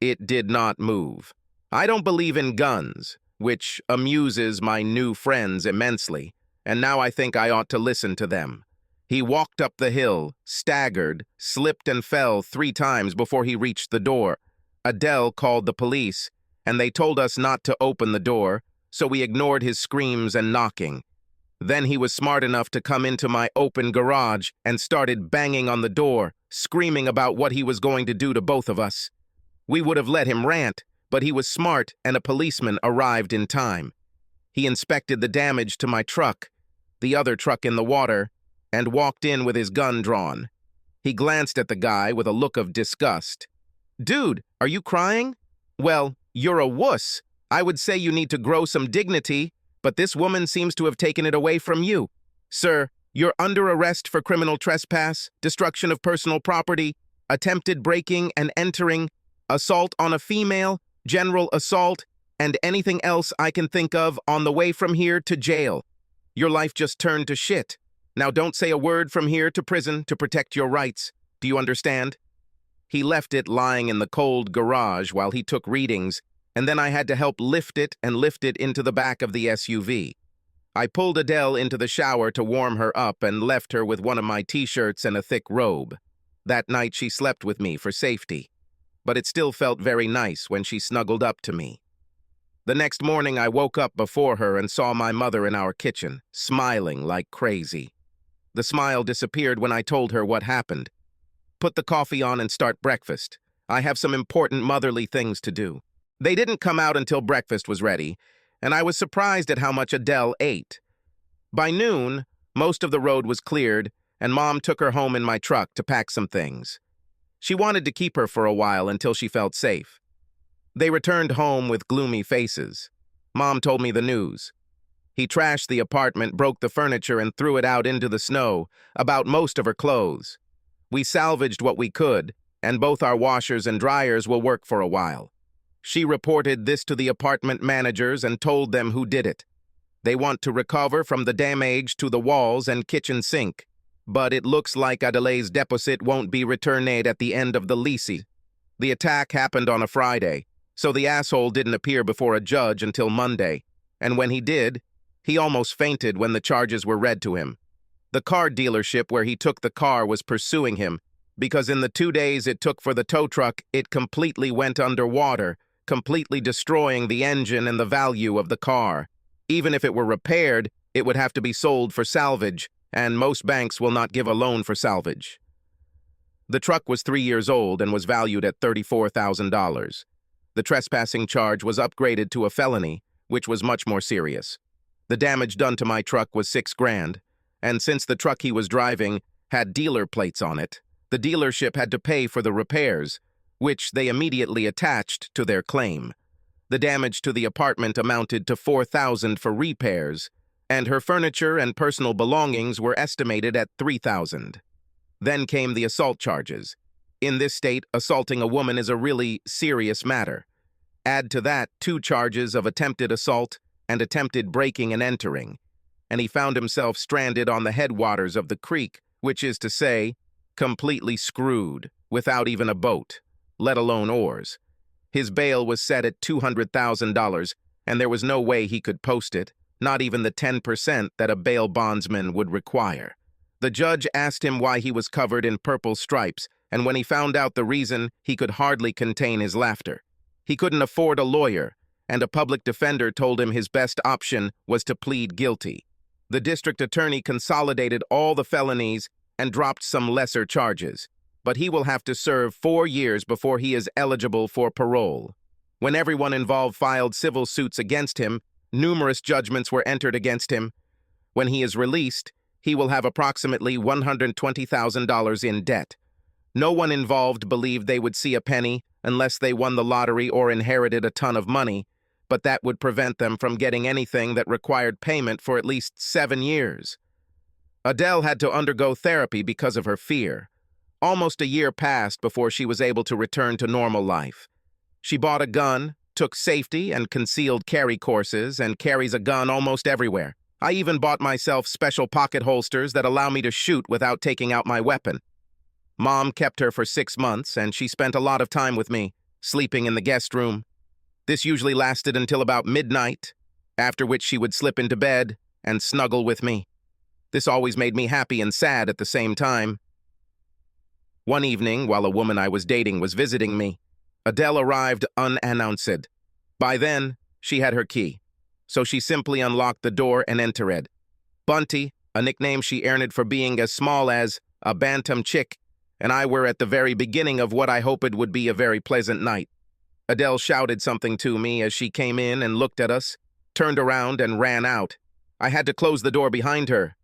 it did not move. I don't believe in guns, which amuses my new friends immensely, and now I think I ought to listen to them. He walked up the hill, staggered, slipped and fell 3 times before he reached the door. Adele called the police, and they told us not to open the door, so we ignored his screams and knocking. Then he was smart enough to come into my open garage and started banging on the door, screaming about what he was going to do to both of us. We would have let him rant, but he was smart and a policeman arrived in time. He inspected the damage to my truck, the other truck in the water, and walked in with his gun drawn. He glanced at the guy with a look of disgust. "Dude, are you crying? Well, you're a wuss. I would say you need to grow some dignity, but this woman seems to have taken it away from you. Sir, you're under arrest for criminal trespass, destruction of personal property, attempted breaking and entering, assault on a female, general assault, and anything else I can think of on the way from here to jail. Your life just turned to shit. Now don't say a word from here to prison to protect your rights. Do you understand?" He left it lying in the cold garage while he took readings, and then I had to help lift it into the back of the SUV. I pulled Adele into the shower to warm her up and left her with one of my t-shirts and a thick robe. That night she slept with me for safety, but it still felt very nice when she snuggled up to me. The next morning I woke up before her and saw my mother in our kitchen, smiling like crazy. The smile disappeared when I told her what happened. "Put the coffee on and start breakfast. I have some important motherly things to do." They didn't come out until breakfast was ready, and I was surprised at how much Adele ate. By noon, most of the road was cleared, and Mom took her home in my truck to pack some things. She wanted to keep her for a while until she felt safe. They returned home with gloomy faces. Mom told me the news. He trashed the apartment, broke the furniture, and threw it out into the snow, about most of her clothes. We salvaged what we could, and both our washers and dryers will work for a while. She reported this to the apartment managers and told them who did it. They want to recover from the damage to the walls and kitchen sink. But it looks like Adele's deposit won't be returned at the end of the lease. The attack happened on a Friday, so the asshole didn't appear before a judge until Monday. And when he did, he almost fainted when the charges were read to him. The car dealership where he took the car was pursuing him, because in the 2 days it took for the tow truck, it completely went underwater, completely destroying the engine and the value of the car. Even if it were repaired, it would have to be sold for salvage, and most banks will not give a loan for salvage. The truck was 3 years old and was valued at $34,000. The trespassing charge was upgraded to a felony, which was much more serious. The damage done to my truck was $6,000, and since the truck he was driving had dealer plates on it, the dealership had to pay for the repairs, which they immediately attached to their claim. The damage to the apartment amounted to $4,000 for repairs, and her furniture and personal belongings were estimated at $3,000. Then came the assault charges. In this state, assaulting a woman is a really serious matter. Add to that 2 charges of attempted assault and attempted breaking and entering, and he found himself stranded on the headwaters of the creek, which is to say, completely screwed, without even a boat, let alone oars. His bail was set at $200,000, and there was no way he could post it, not even the 10% that a bail bondsman would require. The judge asked him why he was covered in purple stripes, and when he found out the reason, he could hardly contain his laughter. He couldn't afford a lawyer, and a public defender told him his best option was to plead guilty. The district attorney consolidated all the felonies and dropped some lesser charges, but he will have to serve 4 years before he is eligible for parole. When everyone involved filed civil suits against him, numerous judgments were entered against him. When he is released, he will have approximately $120,000 in debt. No one involved believed they would see a penny unless they won the lottery or inherited a ton of money, but that would prevent them from getting anything that required payment for at least 7 years. Adele had to undergo therapy because of her fear. Almost a year passed before she was able to return to normal life. She bought a gun, took safety and concealed carry courses, and carries a gun almost everywhere. I even bought myself special pocket holsters that allow me to shoot without taking out my weapon. Mom kept her for 6 months, and she spent a lot of time with me, sleeping in the guest room. This usually lasted until about midnight, after which she would slip into bed and snuggle with me. This always made me happy and sad at the same time. One evening, while a woman I was dating was visiting me, Adele arrived unannounced. By then, she had her key, so she simply unlocked the door and entered. Bunty, a nickname she earned for being as small as a bantam chick, and I were at the very beginning of what I hoped would be a very pleasant night. Adele shouted something to me as she came in and looked at us, turned around and ran out. I had to close the door behind her.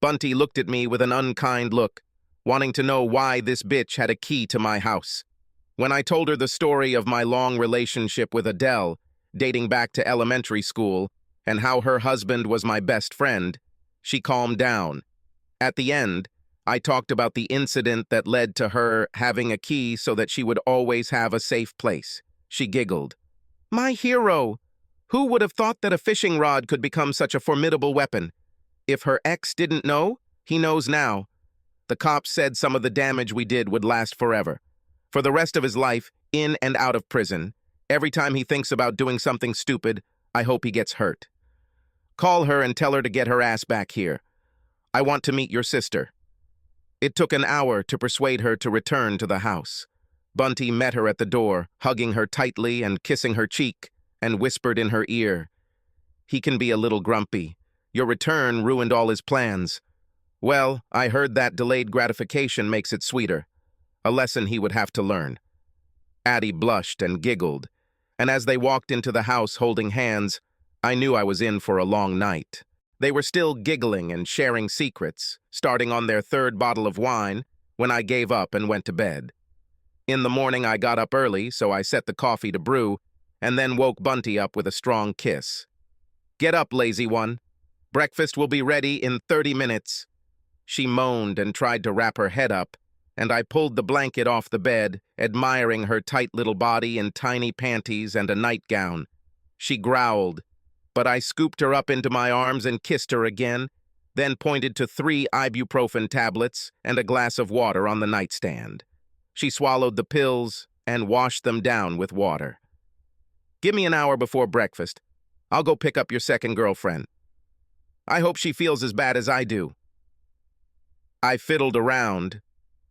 Bunty looked at me with an unkind look, wanting to know why this bitch had a key to my house. When I told her the story of my long relationship with Adele, dating back to elementary school, and how her husband was my best friend, she calmed down. At the end, I talked about the incident that led to her having a key so that she would always have a safe place. She giggled. My hero! Who would have thought that a fishing rod could become such a formidable weapon? If her ex didn't know, he knows now. The cops said some of the damage we did would last forever. For the rest of his life, in and out of prison, every time he thinks about doing something stupid, I hope he gets hurt. Call her and tell her to get her ass back here. I want to meet your sister. It took an hour to persuade her to return to the house. Bunty met her at the door, hugging her tightly and kissing her cheek, and whispered in her ear, "He can be a little grumpy. Your return ruined all his plans. Well, I heard that delayed gratification makes it sweeter. A lesson he would have to learn." Addie blushed and giggled, and as they walked into the house holding hands, I knew I was in for a long night. They were still giggling and sharing secrets, starting on their 3rd bottle of wine, when I gave up and went to bed. In the morning I got up early, so I set the coffee to brew, and then woke Bunty up with a strong kiss. "Get up, lazy one. Breakfast will be ready in 30 minutes. She moaned and tried to wrap her head up, and I pulled the blanket off the bed, admiring her tight little body in tiny panties and a nightgown. She growled, but I scooped her up into my arms and kissed her again, then pointed to 3 ibuprofen tablets and a glass of water on the nightstand. She swallowed the pills and washed them down with water. Give me an hour before breakfast. I'll go pick up your second girlfriend. I hope she feels as bad as I do. I fiddled around,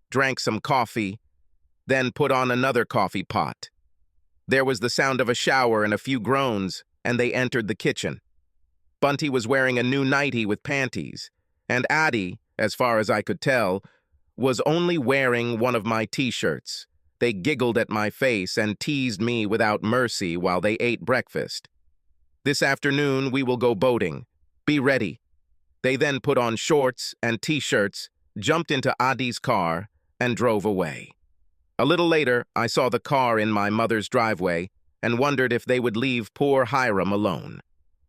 drank some coffee, then put on another coffee pot. There was the sound of a shower and a few groans, and they entered the kitchen. Bunty was wearing a new nightie with panties, and Addie, as far as I could tell, was only wearing one of my t-shirts. They giggled at my face and teased me without mercy while they ate breakfast. This afternoon we will go boating. Be ready. They then put on shorts and t-shirts, jumped into Addie's car, and drove away. A little later, I saw the car in my mother's driveway and wondered if they would leave poor Hiram alone.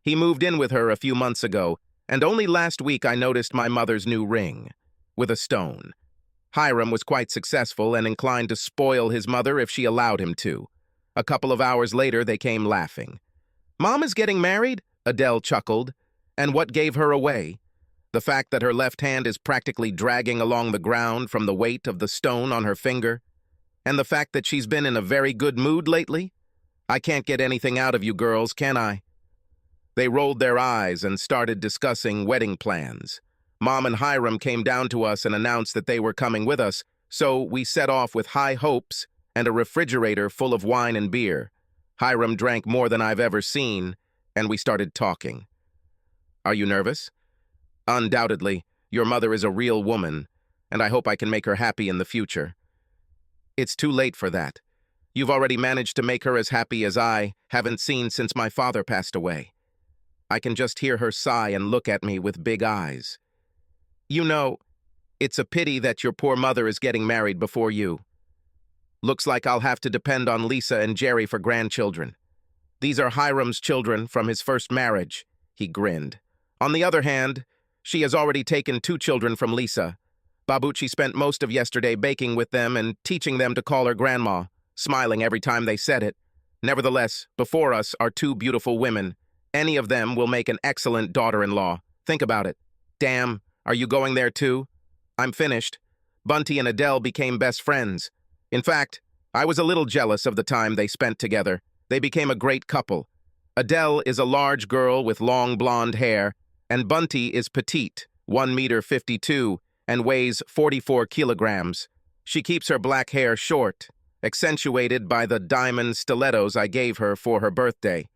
He moved in with her a few months ago, and only last week I noticed my mother's new ring, with a stone. Hiram was quite successful and inclined to spoil his mother if she allowed him to. A couple of hours later, they came laughing. "Mom is getting married?" Adele chuckled. "And what gave her away? The fact that her left hand is practically dragging along the ground from the weight of the stone on her finger? And the fact that she's been in a very good mood lately? I can't get anything out of you girls, can I?" They rolled their eyes and started discussing wedding plans. Mom and Hiram came down to us and announced that they were coming with us, so we set off with high hopes and a refrigerator full of wine and beer. Hiram drank more than I've ever seen, and we started talking. "Are you nervous?" "Undoubtedly. Your mother is a real woman, and I hope I can make her happy in the future." "It's too late for that. You've already managed to make her as happy as I haven't seen since my father passed away." I can just hear her sigh and look at me with big eyes. "You know, it's a pity that your poor mother is getting married before you. Looks like I'll have to depend on Lisa and Jerry for grandchildren. These are Hiram's children from his first marriage," he grinned. "On the other hand, she has already taken 2 children from Lisa. Babucci spent most of yesterday baking with them and teaching them to call her grandma, smiling every time they said it. Nevertheless, before us are 2 beautiful women. Any of them will make an excellent daughter-in-law. Think about it. Damn, are you going there too? I'm finished. Bunty and Adele became best friends. In fact, I was a little jealous of the time they spent together. They became a great couple. Adele is a large girl with long blonde hair, and Bunty is petite, 1.52 meters, and weighs 44 kilograms. She keeps her black hair short, accentuated by the diamond stilettos I gave her for her birthday.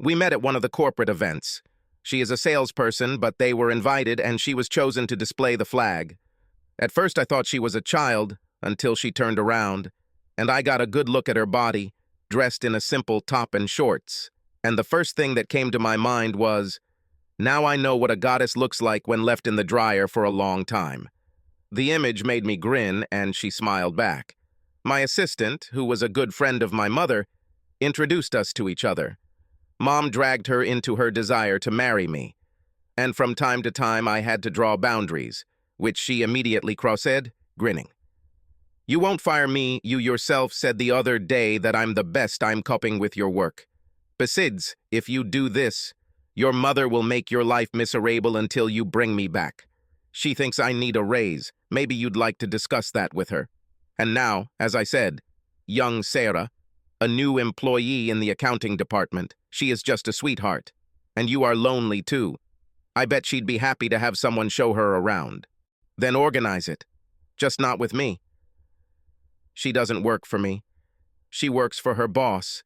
We met at one of the corporate events. She is a salesperson, but they were invited and she was chosen to display the flag. At first I thought she was a child, until she turned around, and I got a good look at her body, dressed in a simple top and shorts. And the first thing that came to my mind was, now I know what a goddess looks like when left in the dryer for a long time. The image made me grin, and she smiled back. My assistant, who was a good friend of my mother, introduced us to each other. Mom dragged her into her desire to marry me, and from time to time I had to draw boundaries, which she immediately crossed, grinning. "You won't fire me, you yourself said the other day that I'm the best. I'm coping with your work. Besides, if you do this, your mother will make your life miserable until you bring me back. She thinks I need a raise. Maybe you'd like to discuss that with her. And now, as I said, young Sarah, a new employee in the accounting department. She is just a sweetheart. And you are lonely too. I bet she'd be happy to have someone show her around. Then organize it. Just not with me. She doesn't work for me. She works for her boss.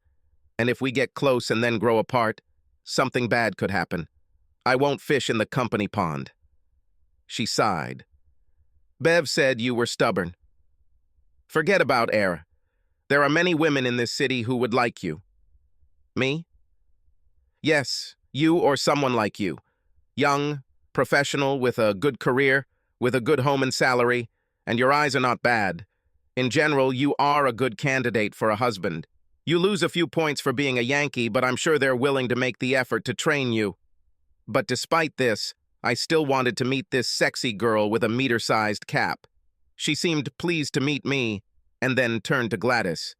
And if we get close and then grow apart, something bad could happen. I won't fish in the company pond." She sighed. "Bev said you were stubborn. Forget about Era. There are many women in this city who would like you." "Me?" "Yes, you or someone like you. Young, professional, with a good career, with a good home and salary, and your eyes are not bad. In general, you are a good candidate for a husband. You lose a few points for being a Yankee, but I'm sure they're willing to make the effort to train you. But despite this, I still wanted to meet this sexy girl with a meter-sized cap. She seemed pleased to meet me, and then turned to Gladys.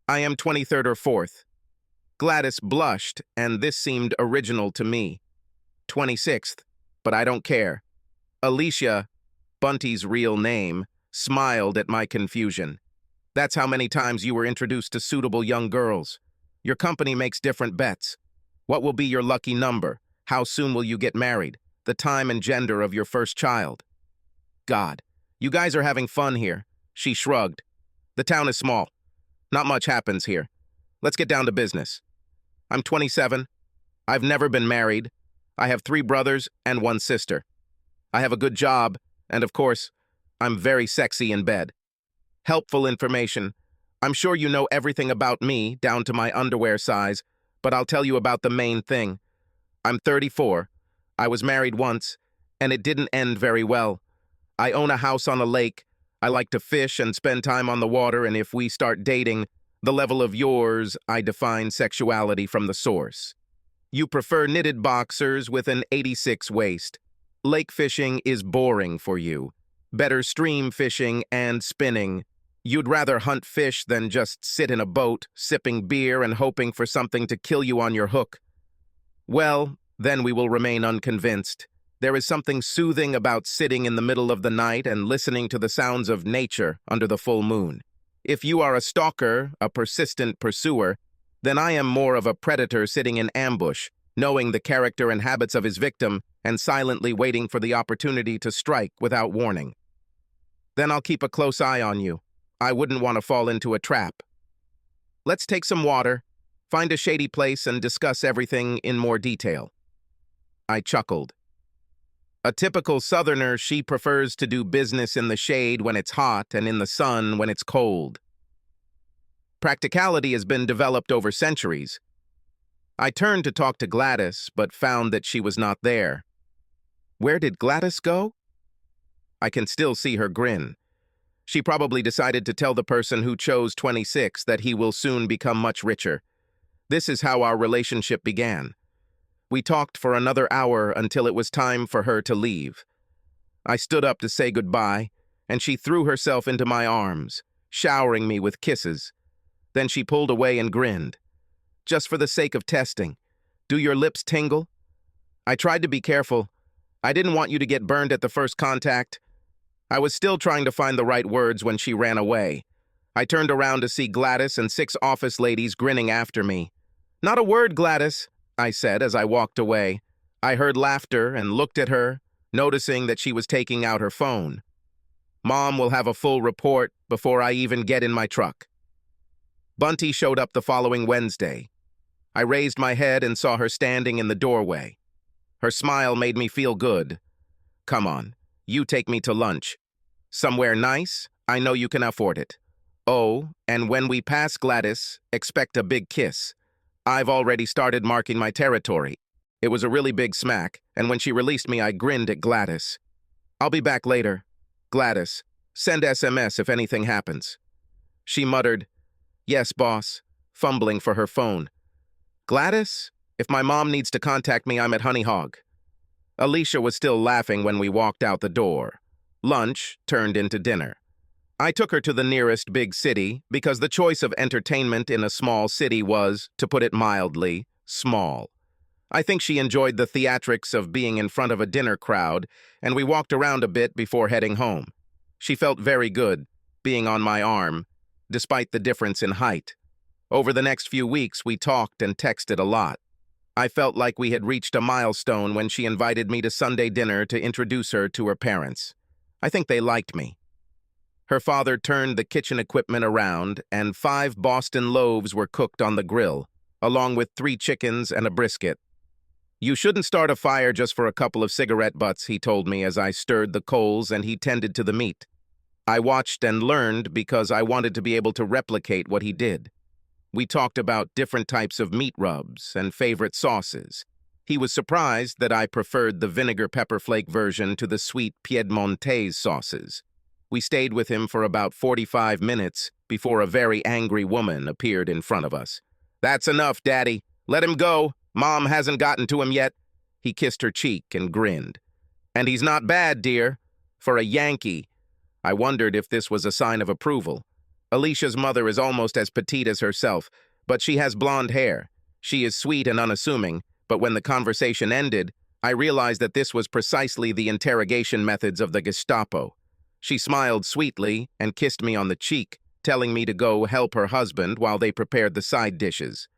I am 23rd or 4th. Gladys blushed, and this seemed original to me. 26th, but I don't care. Alicia, Bunty's real name, smiled at my confusion. That's how many times you were introduced to suitable young girls. Your company makes different bets. What will be your lucky number? How soon will you get married? The time and gender of your first child. God, you guys are having fun here. She shrugged. The town is small. Not much happens here. Let's get down to business. I'm 27. I've never been married. I have 3 brothers and 1 sister. I have a good job, and of course, I'm very sexy in bed. Helpful information. I'm sure you know everything about me, down to my underwear size, but I'll tell you about the main thing. I'm 34. I was married once, and it didn't end very well. I own a house on a lake. I like to fish and spend time on the water, and if we start dating, the level of yours, I define sexuality from the source. You prefer knitted boxers with an 86 waist. Lake fishing is boring for you. Better stream fishing and spinning. You'd rather hunt fish than just sit in a boat, sipping beer and hoping for something to kill you on your hook. Well, then we will remain unconvinced. There is something soothing about sitting in the middle of the night and listening to the sounds of nature under the full moon. If you are a stalker, a persistent pursuer, then I am more of a predator sitting in ambush, knowing the character and habits of his victim and silently waiting for the opportunity to strike without warning. Then I'll keep a close eye on you. I wouldn't want to fall into a trap. Let's take some water, find a shady place, and discuss everything in more detail. I chuckled. A typical Southerner, she prefers to do business in the shade when it's hot and in the sun when it's cold. Practicality has been developed over centuries. I turned to talk to Gladys, but found that she was not there. Where did Gladys go? I can still see her grin. She probably decided to tell the person who chose 26 that he will soon become much richer. This is how our relationship began. We talked for another hour until it was time for her to leave. I stood up to say goodbye, and she threw herself into my arms, showering me with kisses. Then she pulled away and grinned. Just for the sake of testing. Do your lips tingle? I tried to be careful. I didn't want you to get burned at the first contact. I was still trying to find the right words when she ran away. I turned around to see Gladys and 6 office ladies grinning after me. Not a word, Gladys, I said as I walked away. I heard laughter and looked at her, noticing that she was taking out her phone. Mom will have a full report before I even get in my truck. Bunty showed up the following Wednesday. I raised my head and saw her standing in the doorway. Her smile made me feel good. Come on, you take me to lunch. Somewhere nice? I know you can afford it. Oh, and when we pass Gladys, expect a big kiss. I've already started marking my territory. It was a really big smack, and when she released me, I grinned at Gladys. I'll be back later. Gladys, send SMS if anything happens. She muttered, yes, boss, fumbling for her phone. Gladys, if my mom needs to contact me, I'm at Honey Hog. Alicia was still laughing when we walked out the door. Lunch turned into dinner. I took her to the nearest big city because the choice of entertainment in a small city was, to put it mildly, small. I think she enjoyed the theatrics of being in front of a dinner crowd, and we walked around a bit before heading home. She felt very good, being on my arm, despite the difference in height. Over the next few weeks, we talked and texted a lot. I felt like we had reached a milestone when she invited me to Sunday dinner to introduce her to her parents. I think they liked me. Her father turned the kitchen equipment around, and 5 Boston loaves were cooked on the grill, along with 3 chickens and a brisket. You shouldn't start a fire just for a couple of cigarette butts, he told me as I stirred the coals and he tended to the meat. I watched and learned because I wanted to be able to replicate what he did. We talked about different types of meat rubs and favorite sauces. He was surprised that I preferred the vinegar pepper flake version to the sweet Piedmontese sauces. We stayed with him for about 45 minutes before a very angry woman appeared in front of us. That's enough, Daddy. Let him go. Mom hasn't gotten to him yet. He kissed her cheek and grinned. And he's not bad, dear. For a Yankee. I wondered if this was a sign of approval. Alicia's mother is almost as petite as herself, but she has blonde hair. She is sweet and unassuming, but when the conversation ended, I realized that this was precisely the interrogation methods of the Gestapo. She smiled sweetly and kissed me on the cheek, telling me to go help her husband while they prepared the side dishes.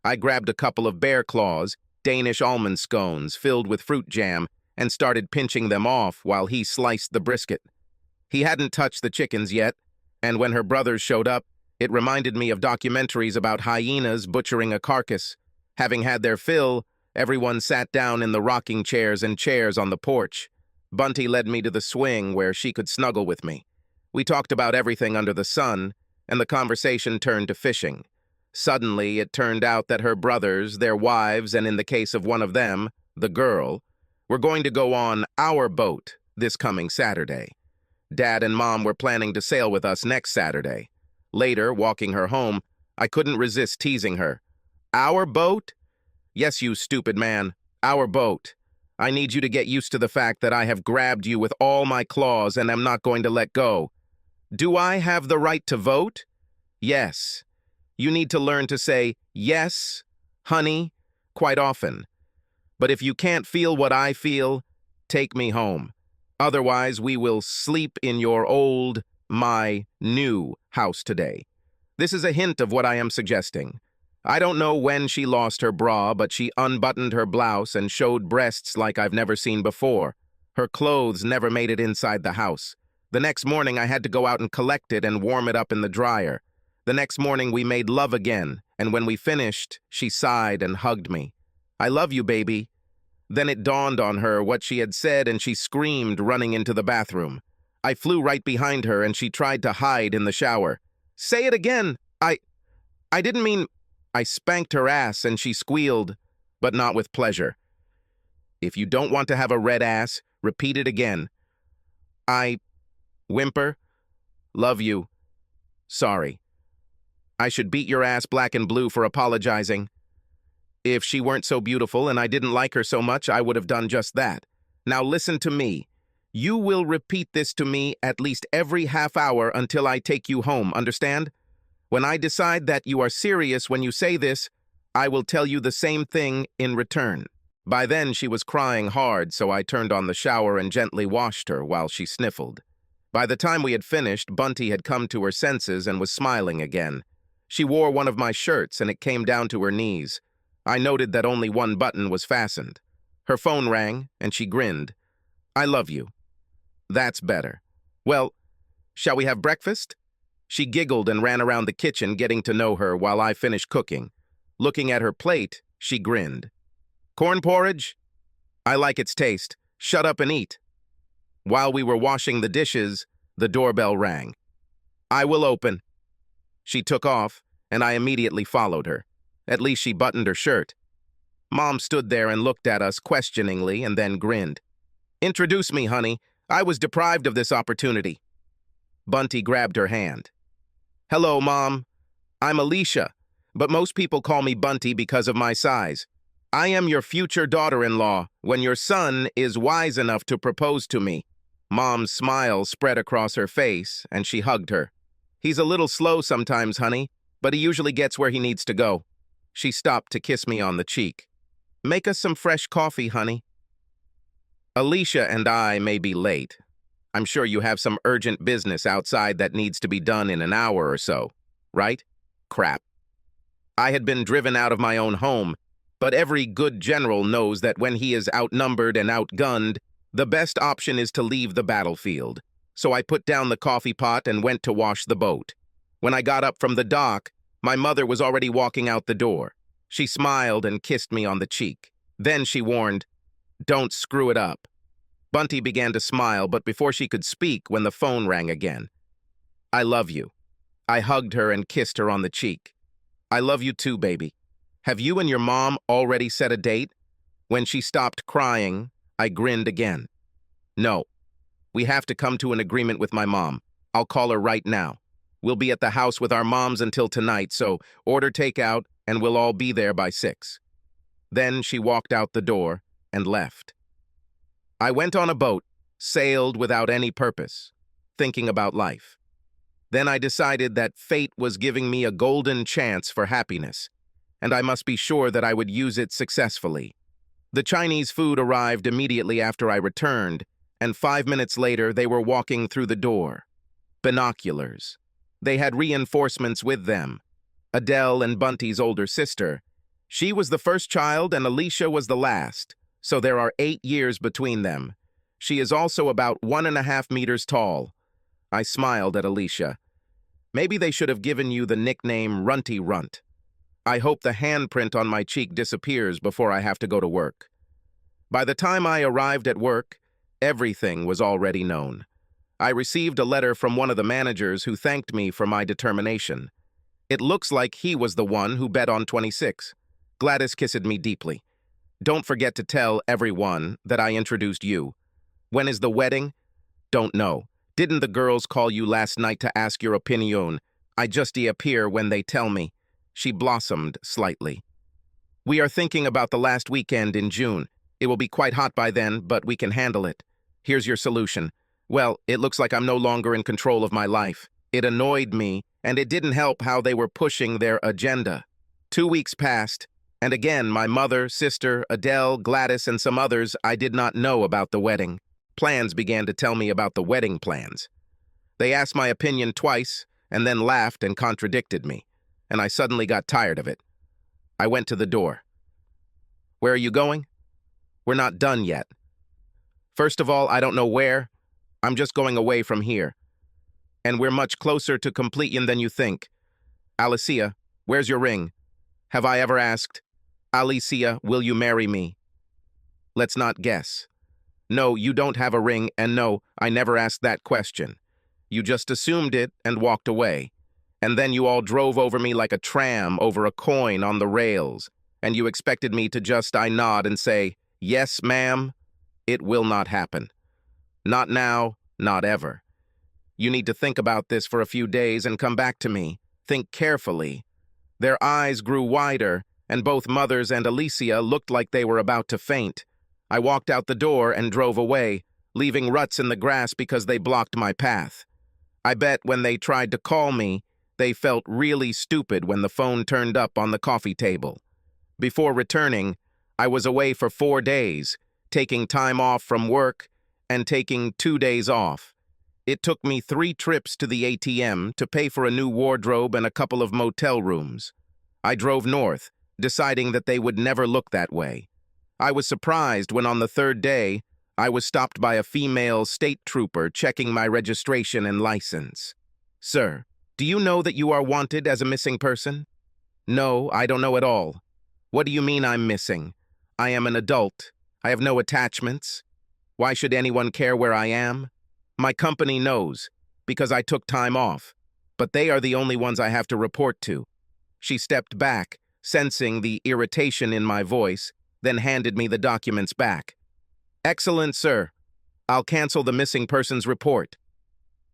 I grabbed a couple of bear claws, Danish almond scones filled with fruit jam, and started pinching them off while he sliced the brisket. He hadn't touched the chickens yet, and when her brothers showed up, it reminded me of documentaries about hyenas butchering a carcass. Having had their fill, everyone sat down in the rocking chairs and chairs on the porch. Bunty led me to the swing where she could snuggle with me. We talked about everything under the sun, and the conversation turned to fishing. Suddenly, it turned out that her brothers, their wives, and in the case of one of them, the girl, were going to go on our boat this coming Saturday. Dad and Mom were planning to sail with us next Saturday. Later, walking her home, I couldn't resist teasing her. Our boat? Yes, you stupid man. Our boat. I need you to get used to the fact that I have grabbed you with all my claws and am not going to let go. Do I have the right to vote? Yes. You need to learn to say, yes, honey, quite often. But if you can't feel what I feel, take me home. Otherwise, we will sleep in your old, my new house today. This is a hint of what I am suggesting. I don't know when she lost her bra, but she unbuttoned her blouse and showed breasts like I've never seen before. Her clothes never made it inside the house. The next morning, I had to go out and collect it and warm it up in the dryer. The next morning, we made love again, and when we finished, she sighed and hugged me. I love you, baby. Then it dawned on her what she had said, and she screamed, running into the bathroom. I flew right behind her, and she tried to hide in the shower. Say it again. I didn't mean... I spanked her ass, and she squealed, but not with pleasure. If you don't want to have a red ass, repeat it again. Whimper. Love you. Sorry. I should beat your ass black and blue for apologizing. If she weren't so beautiful and I didn't like her so much, I would have done just that. Now listen to me. You will repeat this to me at least every half hour until I take you home, understand? When I decide that you are serious when you say this, I will tell you the same thing in return. By then, she was crying hard, so I turned on the shower and gently washed her while she sniffled. By the time we had finished, Bunty had come to her senses and was smiling again. She wore one of my shirts, and it came down to her knees. I noted that only one button was fastened. Her phone rang, and she grinned. I love you. That's better. Well, shall we have breakfast? She giggled and ran around the kitchen, getting to know her while I finished cooking. Looking at her plate, she grinned. Corn porridge? I like its taste. Shut up and eat. While we were washing the dishes, the doorbell rang. I will open. She took off, and I immediately followed her. At least she buttoned her shirt. Mom stood there and looked at us questioningly and then grinned. Introduce me, honey. I was deprived of this opportunity. Bunty grabbed her hand. Hello, Mom. I'm Alicia, but most people call me Bunty because of my size. I am your future daughter-in-law when your son is wise enough to propose to me. Mom's smile spread across her face, and she hugged her. He's a little slow sometimes, honey, but he usually gets where he needs to go. She stopped to kiss me on the cheek. Make us some fresh coffee, honey. Alicia and I may be late. I'm sure you have some urgent business outside that needs to be done in an hour or so, right? Crap. I had been driven out of my own home, but every good general knows that when he is outnumbered and outgunned, the best option is to leave the battlefield. So I put down the coffee pot and went to wash the boat. When I got up from the dock, my mother was already walking out the door. She smiled and kissed me on the cheek. Then she warned, "Don't screw it up." Bunty began to smile, but before she could speak, when the phone rang again. I love you. I hugged her and kissed her on the cheek. I love you too, baby. Have you and your mom already set a date? When she stopped crying, I grinned again. No. We have to come to an agreement with my mom. I'll call her right now. We'll be at the house with our moms until tonight, so order takeout and we'll all be there by 6. Then she walked out the door and left. I went on a boat, sailed without any purpose, thinking about life. Then I decided that fate was giving me a golden chance for happiness. and I must be sure that I would use it successfully. The Chinese food arrived immediately after I returned, and 5 minutes later they were walking through the door. Binoculars. They had reinforcements with them. Adele and Bunty's older sister. She was the first child and Alicia was the last, so there are 8 years between them. She is also about 1.5 meters tall. I smiled at Alicia. Maybe they should have given you the nickname Runty Runt. I hope the handprint on my cheek disappears before I have to go to work. By the time I arrived at work, everything was already known. I received a letter from one of the managers who thanked me for my determination. It looks like he was the one who bet on 26. Gladys kissed me deeply. Don't forget to tell everyone that I introduced you. When is the wedding? Don't know. Didn't the girls call you last night to ask your opinion? I just appear when they tell me. She blossomed slightly. We are thinking about the last weekend in June. It will be quite hot by then, but we can handle it. Here's your solution. Well, it looks like I'm no longer in control of my life. It annoyed me, and it didn't help how they were pushing their agenda. 2 weeks passed, and again my mother, sister, Adele, Gladys, and some others I did not know about the wedding. Plans began to tell me about the wedding plans. They asked my opinion twice, and then laughed and contradicted me, and I suddenly got tired of it. I went to the door. Where are you going? We're not done yet. First of all, I don't know where. I'm just going away from here. And we're much closer to completion than you think. Alicia, where's your ring? Have I ever asked? Alicia, will you marry me? Let's not guess. No, you don't have a ring, and no, I never asked that question. You just assumed it and walked away. And then you all drove over me like a tram over a coin on the rails, and you expected me to just nod and say, yes, ma'am? It will not happen. Not now, not ever. You need to think about this for a few days and come back to me. Think carefully. Their eyes grew wider, and both mothers and Alicia looked like they were about to faint. I walked out the door and drove away, leaving ruts in the grass because they blocked my path. I bet when they tried to call me, they felt really stupid when the phone turned up on the coffee table. Before returning, I was away for 4 days, taking time off from work and taking 2 days off. It took me 3 trips to the ATM to pay for a new wardrobe and a couple of motel rooms. I drove north, deciding that they would never look that way. I was surprised when on the 3rd day, I was stopped by a female state trooper checking my registration and license. Sir, do you know that you are wanted as a missing person? No, I don't know at all. What do you mean I'm missing? I am an adult. I have no attachments. Why should anyone care where I am? My company knows, because I took time off, but they are the only ones I have to report to. She stepped back, sensing the irritation in my voice, then handed me the documents back. Excellent, sir. I'll cancel the missing persons report.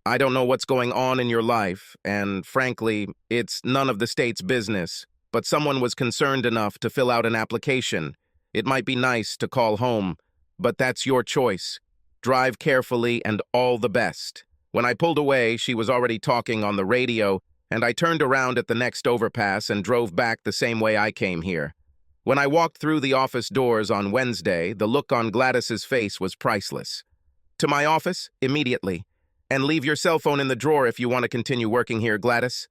I don't know what's going on in your life, and frankly, it's none of the state's business, but someone was concerned enough to fill out an application. It might be nice to call home, but that's your choice. Drive carefully and all the best. When I pulled away, she was already talking on the radio, and I turned around at the next overpass and drove back the same way I came here. When I walked through the office doors on Wednesday, the look on Gladys's face was priceless. To my office, immediately. And leave your cell phone in the drawer if you want to continue working here, Gladys.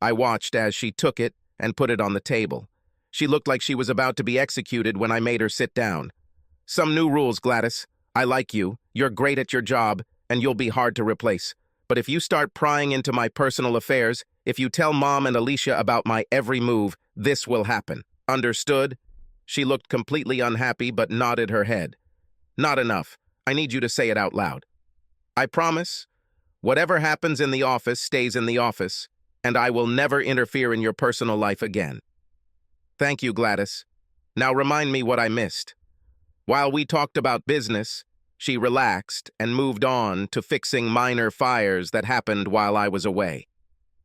I watched as she took it and put it on the table. She looked like she was about to be executed when I made her sit down. Some new rules, Gladys. I like you, you're great at your job, and you'll be hard to replace. But if you start prying into my personal affairs, if you tell Mom and Alicia about my every move, this will happen. Understood? She looked completely unhappy but nodded her head. Not enough. I need you to say it out loud. I promise, whatever happens in the office stays in the office, and I will never interfere in your personal life again. Thank you, Gladys. Now remind me what I missed. While we talked about business, she relaxed and moved on to fixing minor fires that happened while I was away.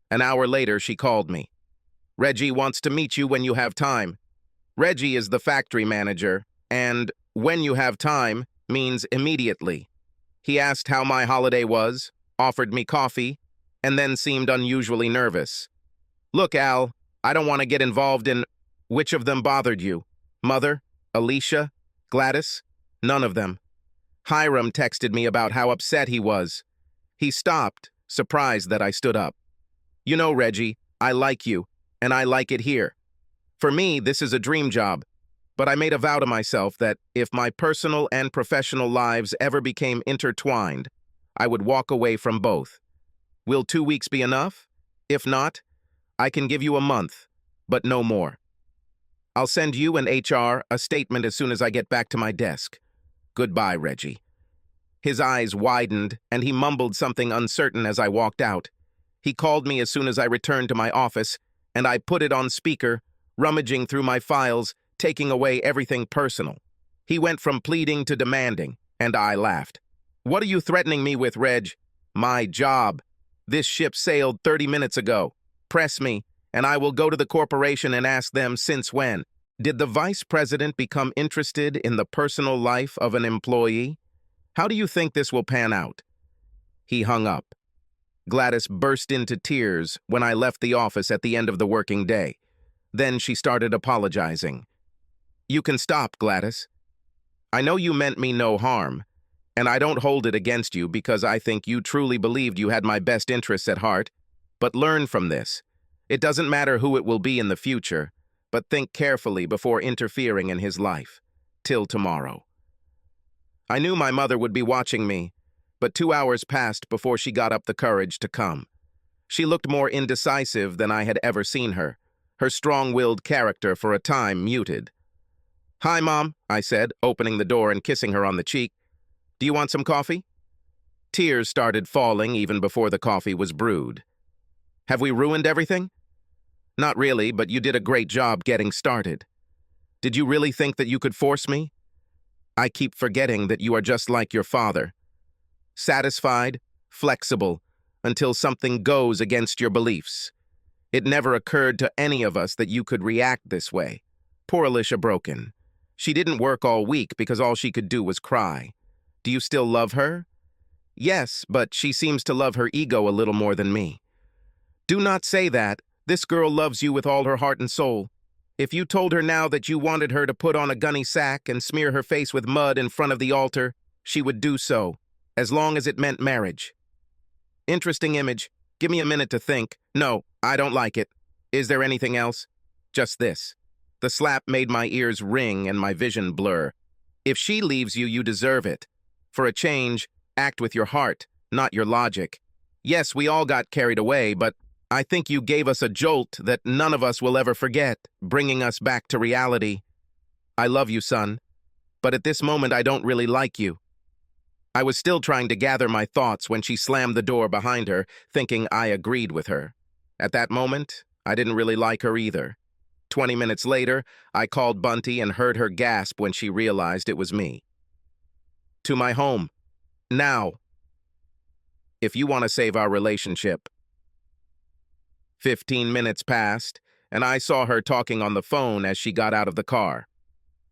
An hour later, she called me. Reggie wants to meet you when you have time. Reggie is the factory manager, and when you have time means immediately. He asked how my holiday was, offered me coffee, and then seemed unusually nervous. Look, Al, I don't want to get involved in... Which of them bothered you? Mother? Alicia? Gladys? None of them. Hiram texted me about how upset he was. He stopped, surprised that I stood up. You know, Reggie, I like you, and I like it here. For me, this is a dream job, but I made a vow to myself that if my personal and professional lives ever became intertwined, I would walk away from both. Will 2 weeks be enough? If not, I can give you a month, but no more. I'll send you and HR a statement as soon as I get back to my desk. Goodbye, Reggie. His eyes widened, and he mumbled something uncertain as I walked out. He called me as soon as I returned to my office, and I put it on speaker, rummaging through my files, taking away everything personal. He went from pleading to demanding, and I laughed. What are you threatening me with, Reg? My job. This ship sailed 30 minutes ago. Press me, and I will go to the corporation and ask them since when. Did the vice president become interested in the personal life of an employee? How do you think this will pan out? He hung up. Gladys burst into tears when I left the office at the end of the working day. Then she started apologizing. You can stop, Gladys. I know you meant me no harm, and I don't hold it against you because I think you truly believed you had my best interests at heart. But learn from this. It doesn't matter who it will be in the future, but think carefully before interfering in his life. Till tomorrow. I knew my mother would be watching me, but 2 hours passed before she got up the courage to come. She looked more indecisive than I had ever seen her, her strong-willed character for a time muted. Hi, Mom, I said, opening the door and kissing her on the cheek. Do you want some coffee? Tears started falling even before the coffee was brewed. Have we ruined everything? Not really, but you did a great job getting started. Did you really think that you could force me? I keep forgetting that you are just like your father. Satisfied, flexible, until something goes against your beliefs. It never occurred to any of us that you could react this way. Poor Alicia broken. She didn't work all week because all she could do was cry. Do you still love her? Yes, but she seems to love her ego a little more than me. Do not say that. This girl loves you with all her heart and soul. If you told her now that you wanted her to put on a gunny sack and smear her face with mud in front of the altar, she would do so, as long as it meant marriage. Interesting image. Give me a minute to think. No, I don't like it. Is there anything else? Just this. The slap made my ears ring and my vision blur. If she leaves you, you deserve it. For a change, act with your heart, not your logic. Yes, we all got carried away, but I think you gave us a jolt that none of us will ever forget, bringing us back to reality. I love you, son, but at this moment I don't really like you. I was still trying to gather my thoughts when she slammed the door behind her, thinking I agreed with her. At that moment, I didn't really like her either. 20 minutes later, I called Bunty and heard her gasp when she realized it was me. To my home. Now. If you want to save our relationship. 15 minutes passed, and I saw her talking on the phone as she got out of the car.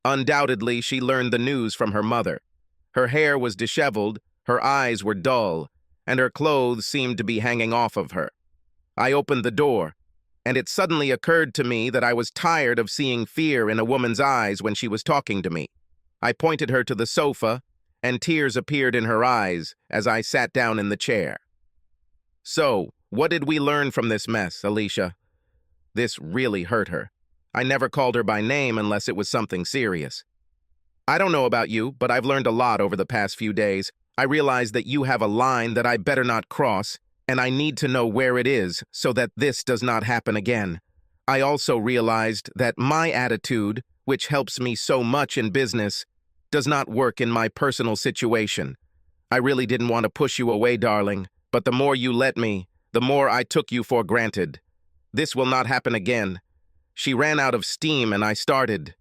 Undoubtedly, she learned the news from her mother. Her hair was disheveled, her eyes were dull, and her clothes seemed to be hanging off of her. I opened the door, and it suddenly occurred to me that I was tired of seeing fear in a woman's eyes when she was talking to me. I pointed her to the sofa, and tears appeared in her eyes as I sat down in the chair. So, what did we learn from this mess, Alicia? This really hurt her. I never called her by name unless it was something serious. I don't know about you, but I've learned a lot over the past few days. I realize that you have a line that I better not cross, and I need to know where it is so that this does not happen again. I also realized that my attitude, which helps me so much in business, does not work in my personal situation. I really didn't want to push you away, darling, but the more you let me, the more I took you for granted. This will not happen again. She ran out of steam and I started.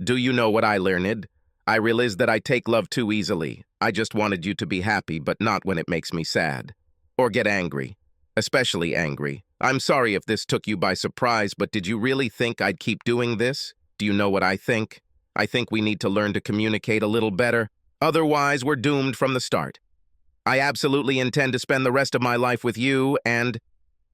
Do you know what I learned? I realized that I take love too easily. I just wanted you to be happy, but not when it makes me sad. Or get angry. Especially angry. I'm sorry if this took you by surprise, but did you really think I'd keep doing this? Do you know what I think? I think we need to learn to communicate a little better. Otherwise, we're doomed from the start. I absolutely intend to spend the rest of my life with you, and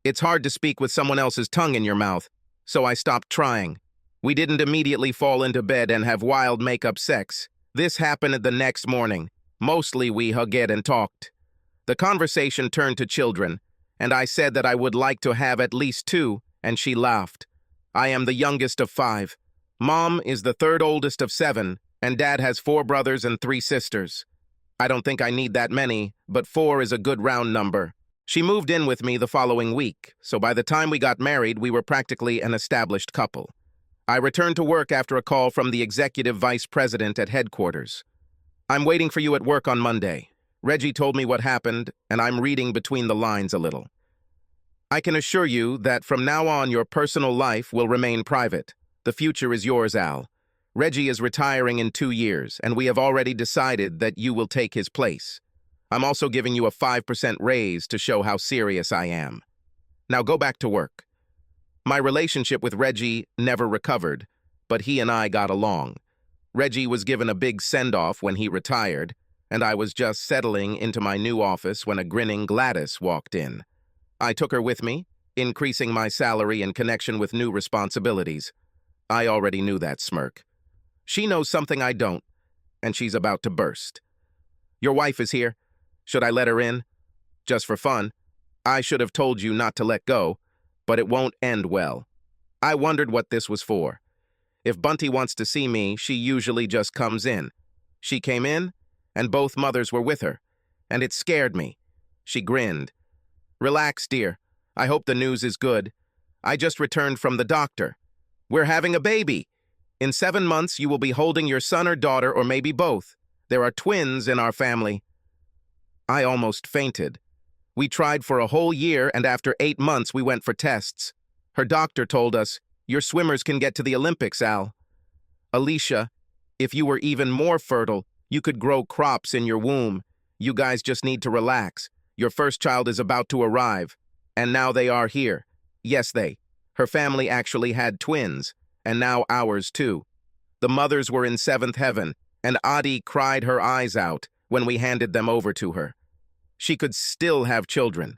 it's hard to speak with someone else's tongue in your mouth, so I stopped trying. We didn't immediately fall into bed and have wild make-up sex. This happened the next morning. Mostly we hugged and talked. The conversation turned to children, and I said that I would like to have at least 2, and she laughed. I am the youngest of 5. Mom is the third oldest of 7, and Dad has 4 brothers and 3 sisters. I don't think I need that many, but 4 is a good round number. She moved in with me the following week, so by the time we got married, we were practically an established couple. I returned to work after a call from the executive vice president at headquarters. I'm waiting for you at work on Monday. Reggie told me what happened, and I'm reading between the lines a little. I can assure you that from now on your personal life will remain private. The future is yours, Al. Reggie is retiring in 2 years, and we have already decided that you will take his place. I'm also giving you a 5% raise to show how serious I am. Now go back to work. My relationship with Reggie never recovered, but he and I got along. Reggie was given a big send-off when he retired, and I was just settling into my new office when a grinning Gladys walked in. I took her with me, increasing my salary in connection with new responsibilities. I already knew that smirk. She knows something I don't, and she's about to burst. Your wife is here. Should I let her in? Just for fun. I should have told you not to let go, but it won't end well. I wondered what this was for. If Bunty wants to see me, she usually just comes in. She came in, and both mothers were with her, and it scared me. She grinned. Relax, dear. I hope the news is good. I just returned from the doctor. We're having a baby. In 7 months, you will be holding your son or daughter, or maybe both. There are twins in our family. I almost fainted. We tried for a whole year, and after 8 months, we went for tests. Her doctor told us, your swimmers can get to the Olympics, Al. Alicia, if you were even more fertile, you could grow crops in your womb. You guys just need to relax. Your first child is about to arrive, and now they are here. Yes, her family actually had twins, and now ours too. The mothers were in 7th heaven, and Adi cried her eyes out when we handed them over to her. She could still have children,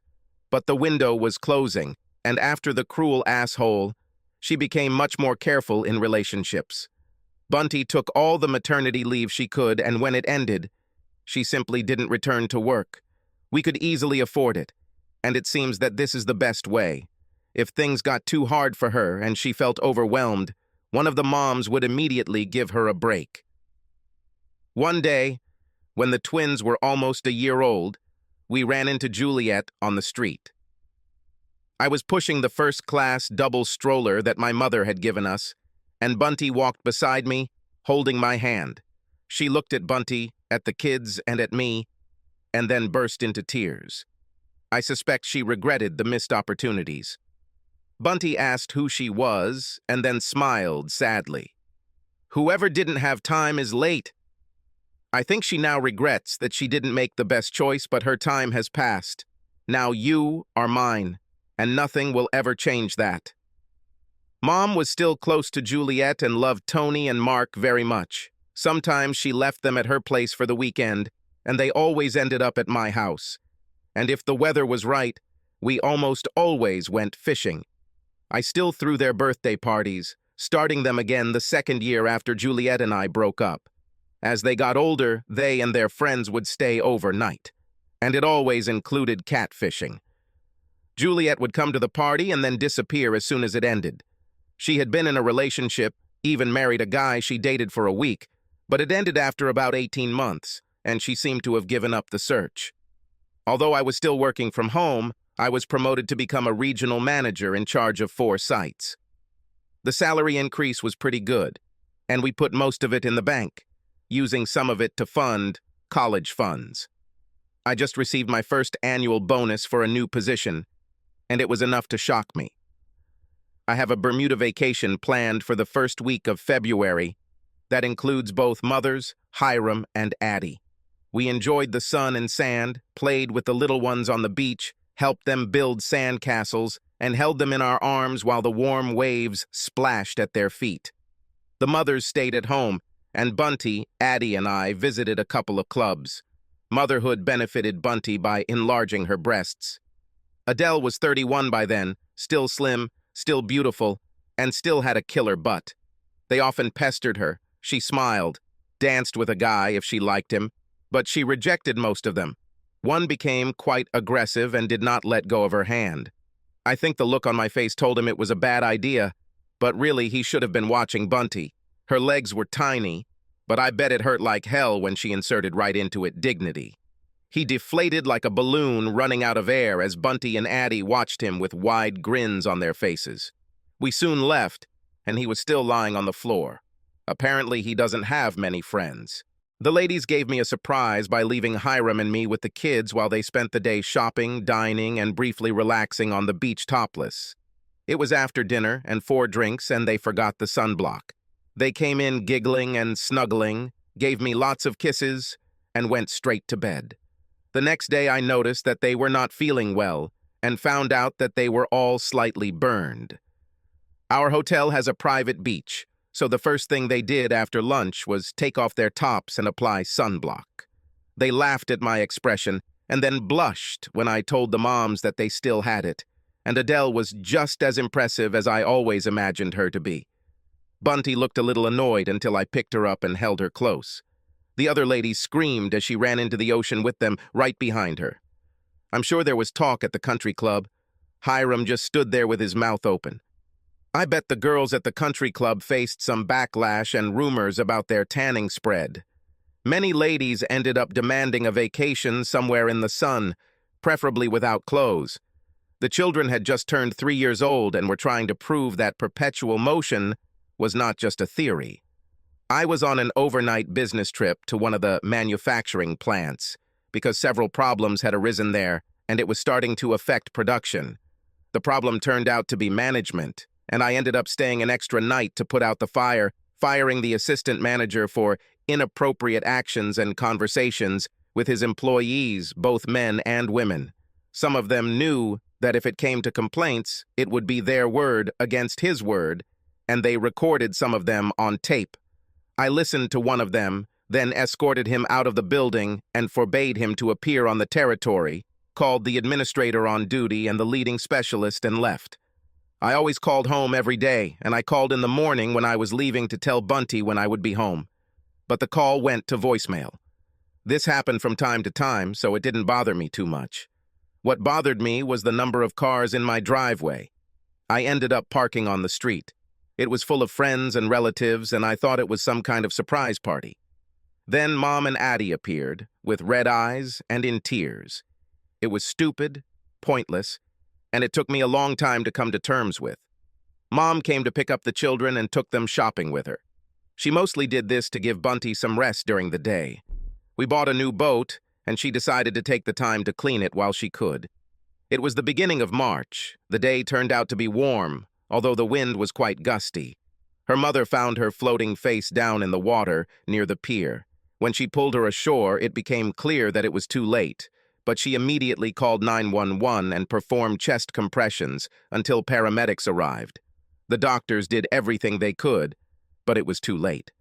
but the window was closing, and after the cruel asshole, she became much more careful in relationships. Bunty took all the maternity leave she could, and when it ended, she simply didn't return to work. We could easily afford it, and it seems that this is the best way. If things got too hard for her and she felt overwhelmed, one of the moms would immediately give her a break. One day, when the twins were almost a year old, we ran into Juliet on the street. I was pushing the first-class double stroller that my mother had given us, and Bunty walked beside me, holding my hand. She looked at Bunty, at the kids, and at me, and then burst into tears. I suspect she regretted the missed opportunities. Bunty asked who she was, and then smiled sadly. Whoever didn't have time is late. I think she now regrets that she didn't make the best choice, but her time has passed. Now you are mine, and nothing will ever change that. Mom was still close to Juliet and loved Tony and Mark very much. Sometimes she left them at her place for the weekend, and they always ended up at my house. And if the weather was right, we almost always went fishing. I still threw their birthday parties, starting them again the 2nd year after Juliet and I broke up. As they got older, they and their friends would stay overnight, and it always included catfishing. Juliet would come to the party and then disappear as soon as it ended. She had been in a relationship, even married a guy she dated for a week, but it ended after about 18 months, and she seemed to have given up the search. Although I was still working from home, I was promoted to become a regional manager in charge of 4 sites. The salary increase was pretty good, and we put most of it in the bank, using some of it to fund college funds. I just received my first annual bonus for a new position, and it was enough to shock me. I have a Bermuda vacation planned for the first week of February that includes both mothers, Hiram, and Addie. We enjoyed the sun and sand, played with the little ones on the beach, helped them build sand castles, and held them in our arms while the warm waves splashed at their feet. The mothers stayed at home, and Bunty, Addie, and I visited a couple of clubs. Motherhood benefited Bunty by enlarging her breasts. Adele was 31 by then, still slim, still beautiful, and still had a killer butt. They often pestered her. She smiled, danced with a guy if she liked him, but she rejected most of them. One became quite aggressive and did not let go of her hand. I think the look on my face told him it was a bad idea, but really he should have been watching Bunty. Her legs were tiny, but I bet it hurt like hell when she inserted right into it dignity. He deflated like a balloon running out of air as Bunty and Addie watched him with wide grins on their faces. We soon left, and he was still lying on the floor. Apparently, he doesn't have many friends. The ladies gave me a surprise by leaving Hiram and me with the kids while they spent the day shopping, dining, and briefly relaxing on the beach topless. It was after dinner and 4 drinks, and they forgot the sunblock. They came in giggling and snuggling, gave me lots of kisses, and went straight to bed. The next day I noticed that they were not feeling well and found out that they were all slightly burned. Our hotel has a private beach, so the first thing they did after lunch was take off their tops and apply sunblock. They laughed at my expression and then blushed when I told the moms that they still had it, and Adele was just as impressive as I always imagined her to be. Bunty looked a little annoyed until I picked her up and held her close. The other ladies screamed as she ran into the ocean with them right behind her. I'm sure there was talk at the country club. Hiram just stood there with his mouth open. I bet the girls at the country club faced some backlash and rumors about their tanning spread. Many ladies ended up demanding a vacation somewhere in the sun, preferably without clothes. The children had just turned 3 years old and were trying to prove that perpetual motion was not just a theory. I was on an overnight business trip to one of the manufacturing plants because several problems had arisen there and it was starting to affect production. The problem turned out to be management, and I ended up staying an extra night to put out the fire, firing the assistant manager for inappropriate actions and conversations with his employees, both men and women. Some of them knew that if it came to complaints, it would be their word against his word, and they recorded some of them on tape. I listened to one of them, then escorted him out of the building and forbade him to appear on the territory, called the administrator on duty and the leading specialist, and left. I always called home every day, and I called in the morning when I was leaving to tell Bunty when I would be home. But the call went to voicemail. This happened from time to time, so it didn't bother me too much. What bothered me was the number of cars in my driveway. I ended up parking on the street. It was full of friends and relatives, and I thought it was some kind of surprise party. Then Mom and Addie appeared, with red eyes and in tears. It was stupid, pointless, and it took me a long time to come to terms with. Mom came to pick up the children and took them shopping with her. She mostly did this to give Bunty some rest during the day. We bought a new boat, and she decided to take the time to clean it while she could. It was the beginning of March. The day turned out to be warm, although the wind was quite gusty. Her mother found her floating face down in the water near the pier. When she pulled her ashore, it became clear that it was too late, but she immediately called 911 and performed chest compressions until paramedics arrived. The doctors did everything they could, but it was too late.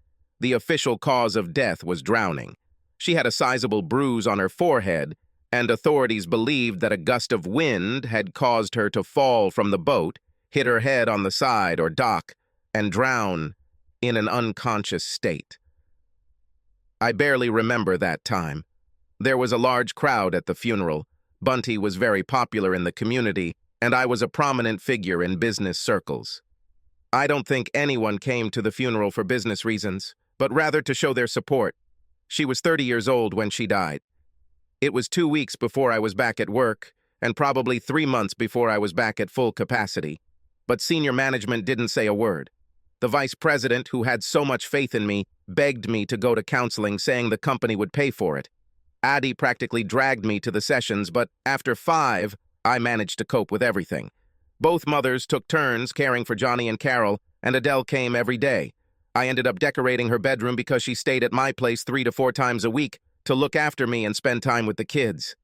The official cause of death was drowning. She had a sizable bruise on her forehead, and authorities believed that a gust of wind had caused her to fall from the boat, hit her head on the side or dock, and drown in an unconscious state. I barely remember that time. There was a large crowd at the funeral. Bunty was very popular in the community, and I was a prominent figure in business circles. I don't think anyone came to the funeral for business reasons, but rather to show their support. She was 30 years old when she died. It was 2 weeks before I was back at work, and probably 3 months before I was back at full capacity. But senior management didn't say a word. The vice president, who had so much faith in me, begged me to go to counseling, saying the company would pay for it. Addie practically dragged me to the sessions, but after 5, I managed to cope with everything. Both mothers took turns caring for Johnny and Carol, and Adele came every day. I ended up decorating her bedroom because she stayed at my place 3 to 4 times a week to look after me and spend time with the kids.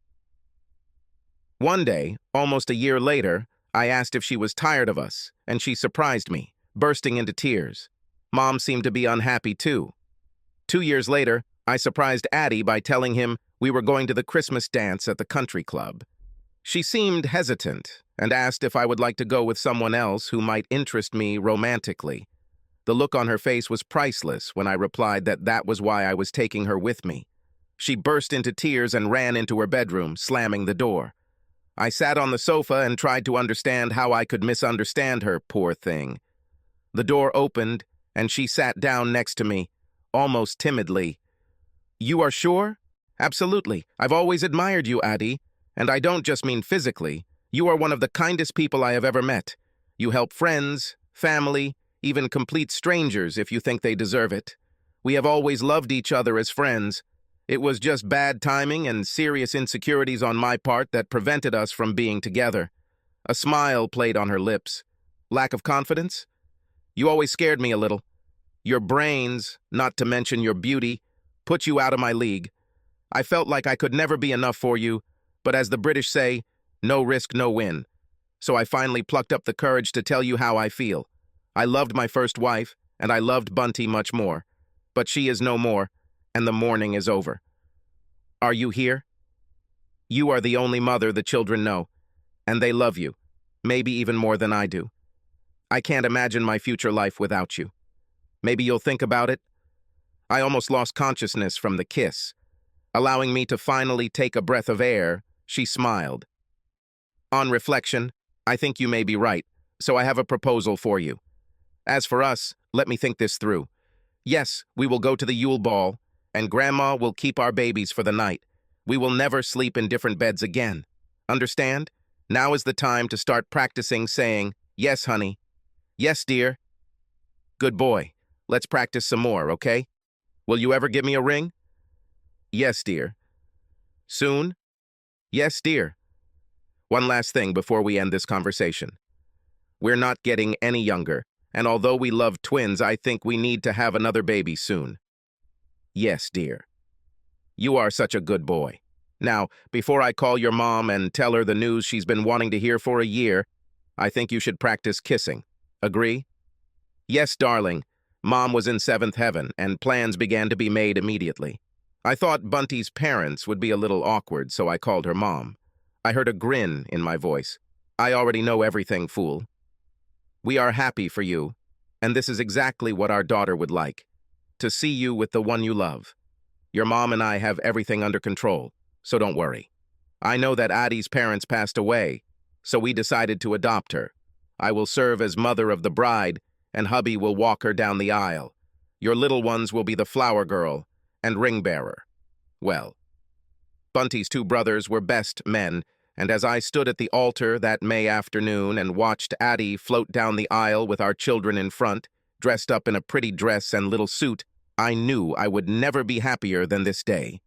One day, almost a year later, I asked if she was tired of us, and she surprised me, bursting into tears. Mom seemed to be unhappy too. 2 years later, I surprised Addie by telling him we were going to the Christmas dance at the country club. She seemed hesitant and asked if I would like to go with someone else who might interest me romantically. The look on her face was priceless when I replied that that was why I was taking her with me. She burst into tears and ran into her bedroom, slamming the door. I sat on the sofa and tried to understand how I could misunderstand her, poor thing. The door opened, and she sat down next to me, almost timidly. "You are sure?" "Absolutely. I've always admired you, Adi. And I don't just mean physically. You are one of the kindest people I have ever met. You help friends, family, even complete strangers if you think they deserve it. We have always loved each other as friends. It was just bad timing and serious insecurities on my part that prevented us from being together." A smile played on her lips. "Lack of confidence? You always scared me a little. Your brains, not to mention your beauty, put you out of my league. I felt like I could never be enough for you, but as the British say, no risk, no win. So I finally plucked up the courage to tell you how I feel. I loved my first wife, and I loved Bunty much more. But she is no more, and the mourning is over. Are you here? You are the only mother the children know, and they love you, maybe even more than I do. I can't imagine my future life without you. Maybe you'll think about it." I almost lost consciousness from the kiss. Allowing me to finally take a breath of air, she smiled. "On reflection, I think you may be right, so I have a proposal for you. As for us, let me think this through. Yes, we will go to the Yule Ball, and Grandma will keep our babies for the night. We will never sleep in different beds again. Understand? Now is the time to start practicing saying, 'Yes, honey.' 'Yes, dear.' Good boy. Let's practice some more, okay? Will you ever give me a ring?" "Yes, dear." "Soon?" "Yes, dear." One last thing before we end this conversation. We're not getting any younger, and although we love twins, I think we need to have another baby soon. "Yes, dear." You are such a good boy. Now, before I call your mom and tell her the news she's been wanting to hear for a year, I think you should practice kissing. Agree? "Yes, darling." Mom was in seventh heaven, and plans began to be made immediately. I thought Bunty's parents would be a little awkward, so I called her mom. I heard a grin in my voice. "I already know everything, fool. We are happy for you, and this is exactly what our daughter would like. To see you with the one you love. Your mom and I have everything under control, so don't worry. I know that Adi's parents passed away, so we decided to adopt her. I will serve as mother of the bride, and hubby will walk her down the aisle. Your little ones will be the flower girl and ring bearer." Well, Bunty's two brothers were best men, and as I stood at the altar that May afternoon and watched Adi float down the aisle with our children in front, dressed up in a pretty dress and little suit, I knew I would never be happier than this day.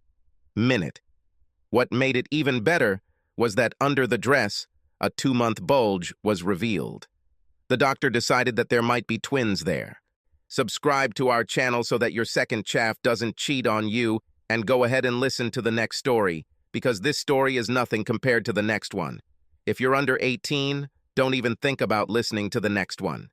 Minute. What made it even better was that under the dress, a 2-month bulge was revealed. The doctor decided that there might be twins there. Subscribe to our channel so that your second chaff doesn't cheat on you, and go ahead and listen to the next story, because this story is nothing compared to the next one. If you're under 18, don't even think about listening to the next one.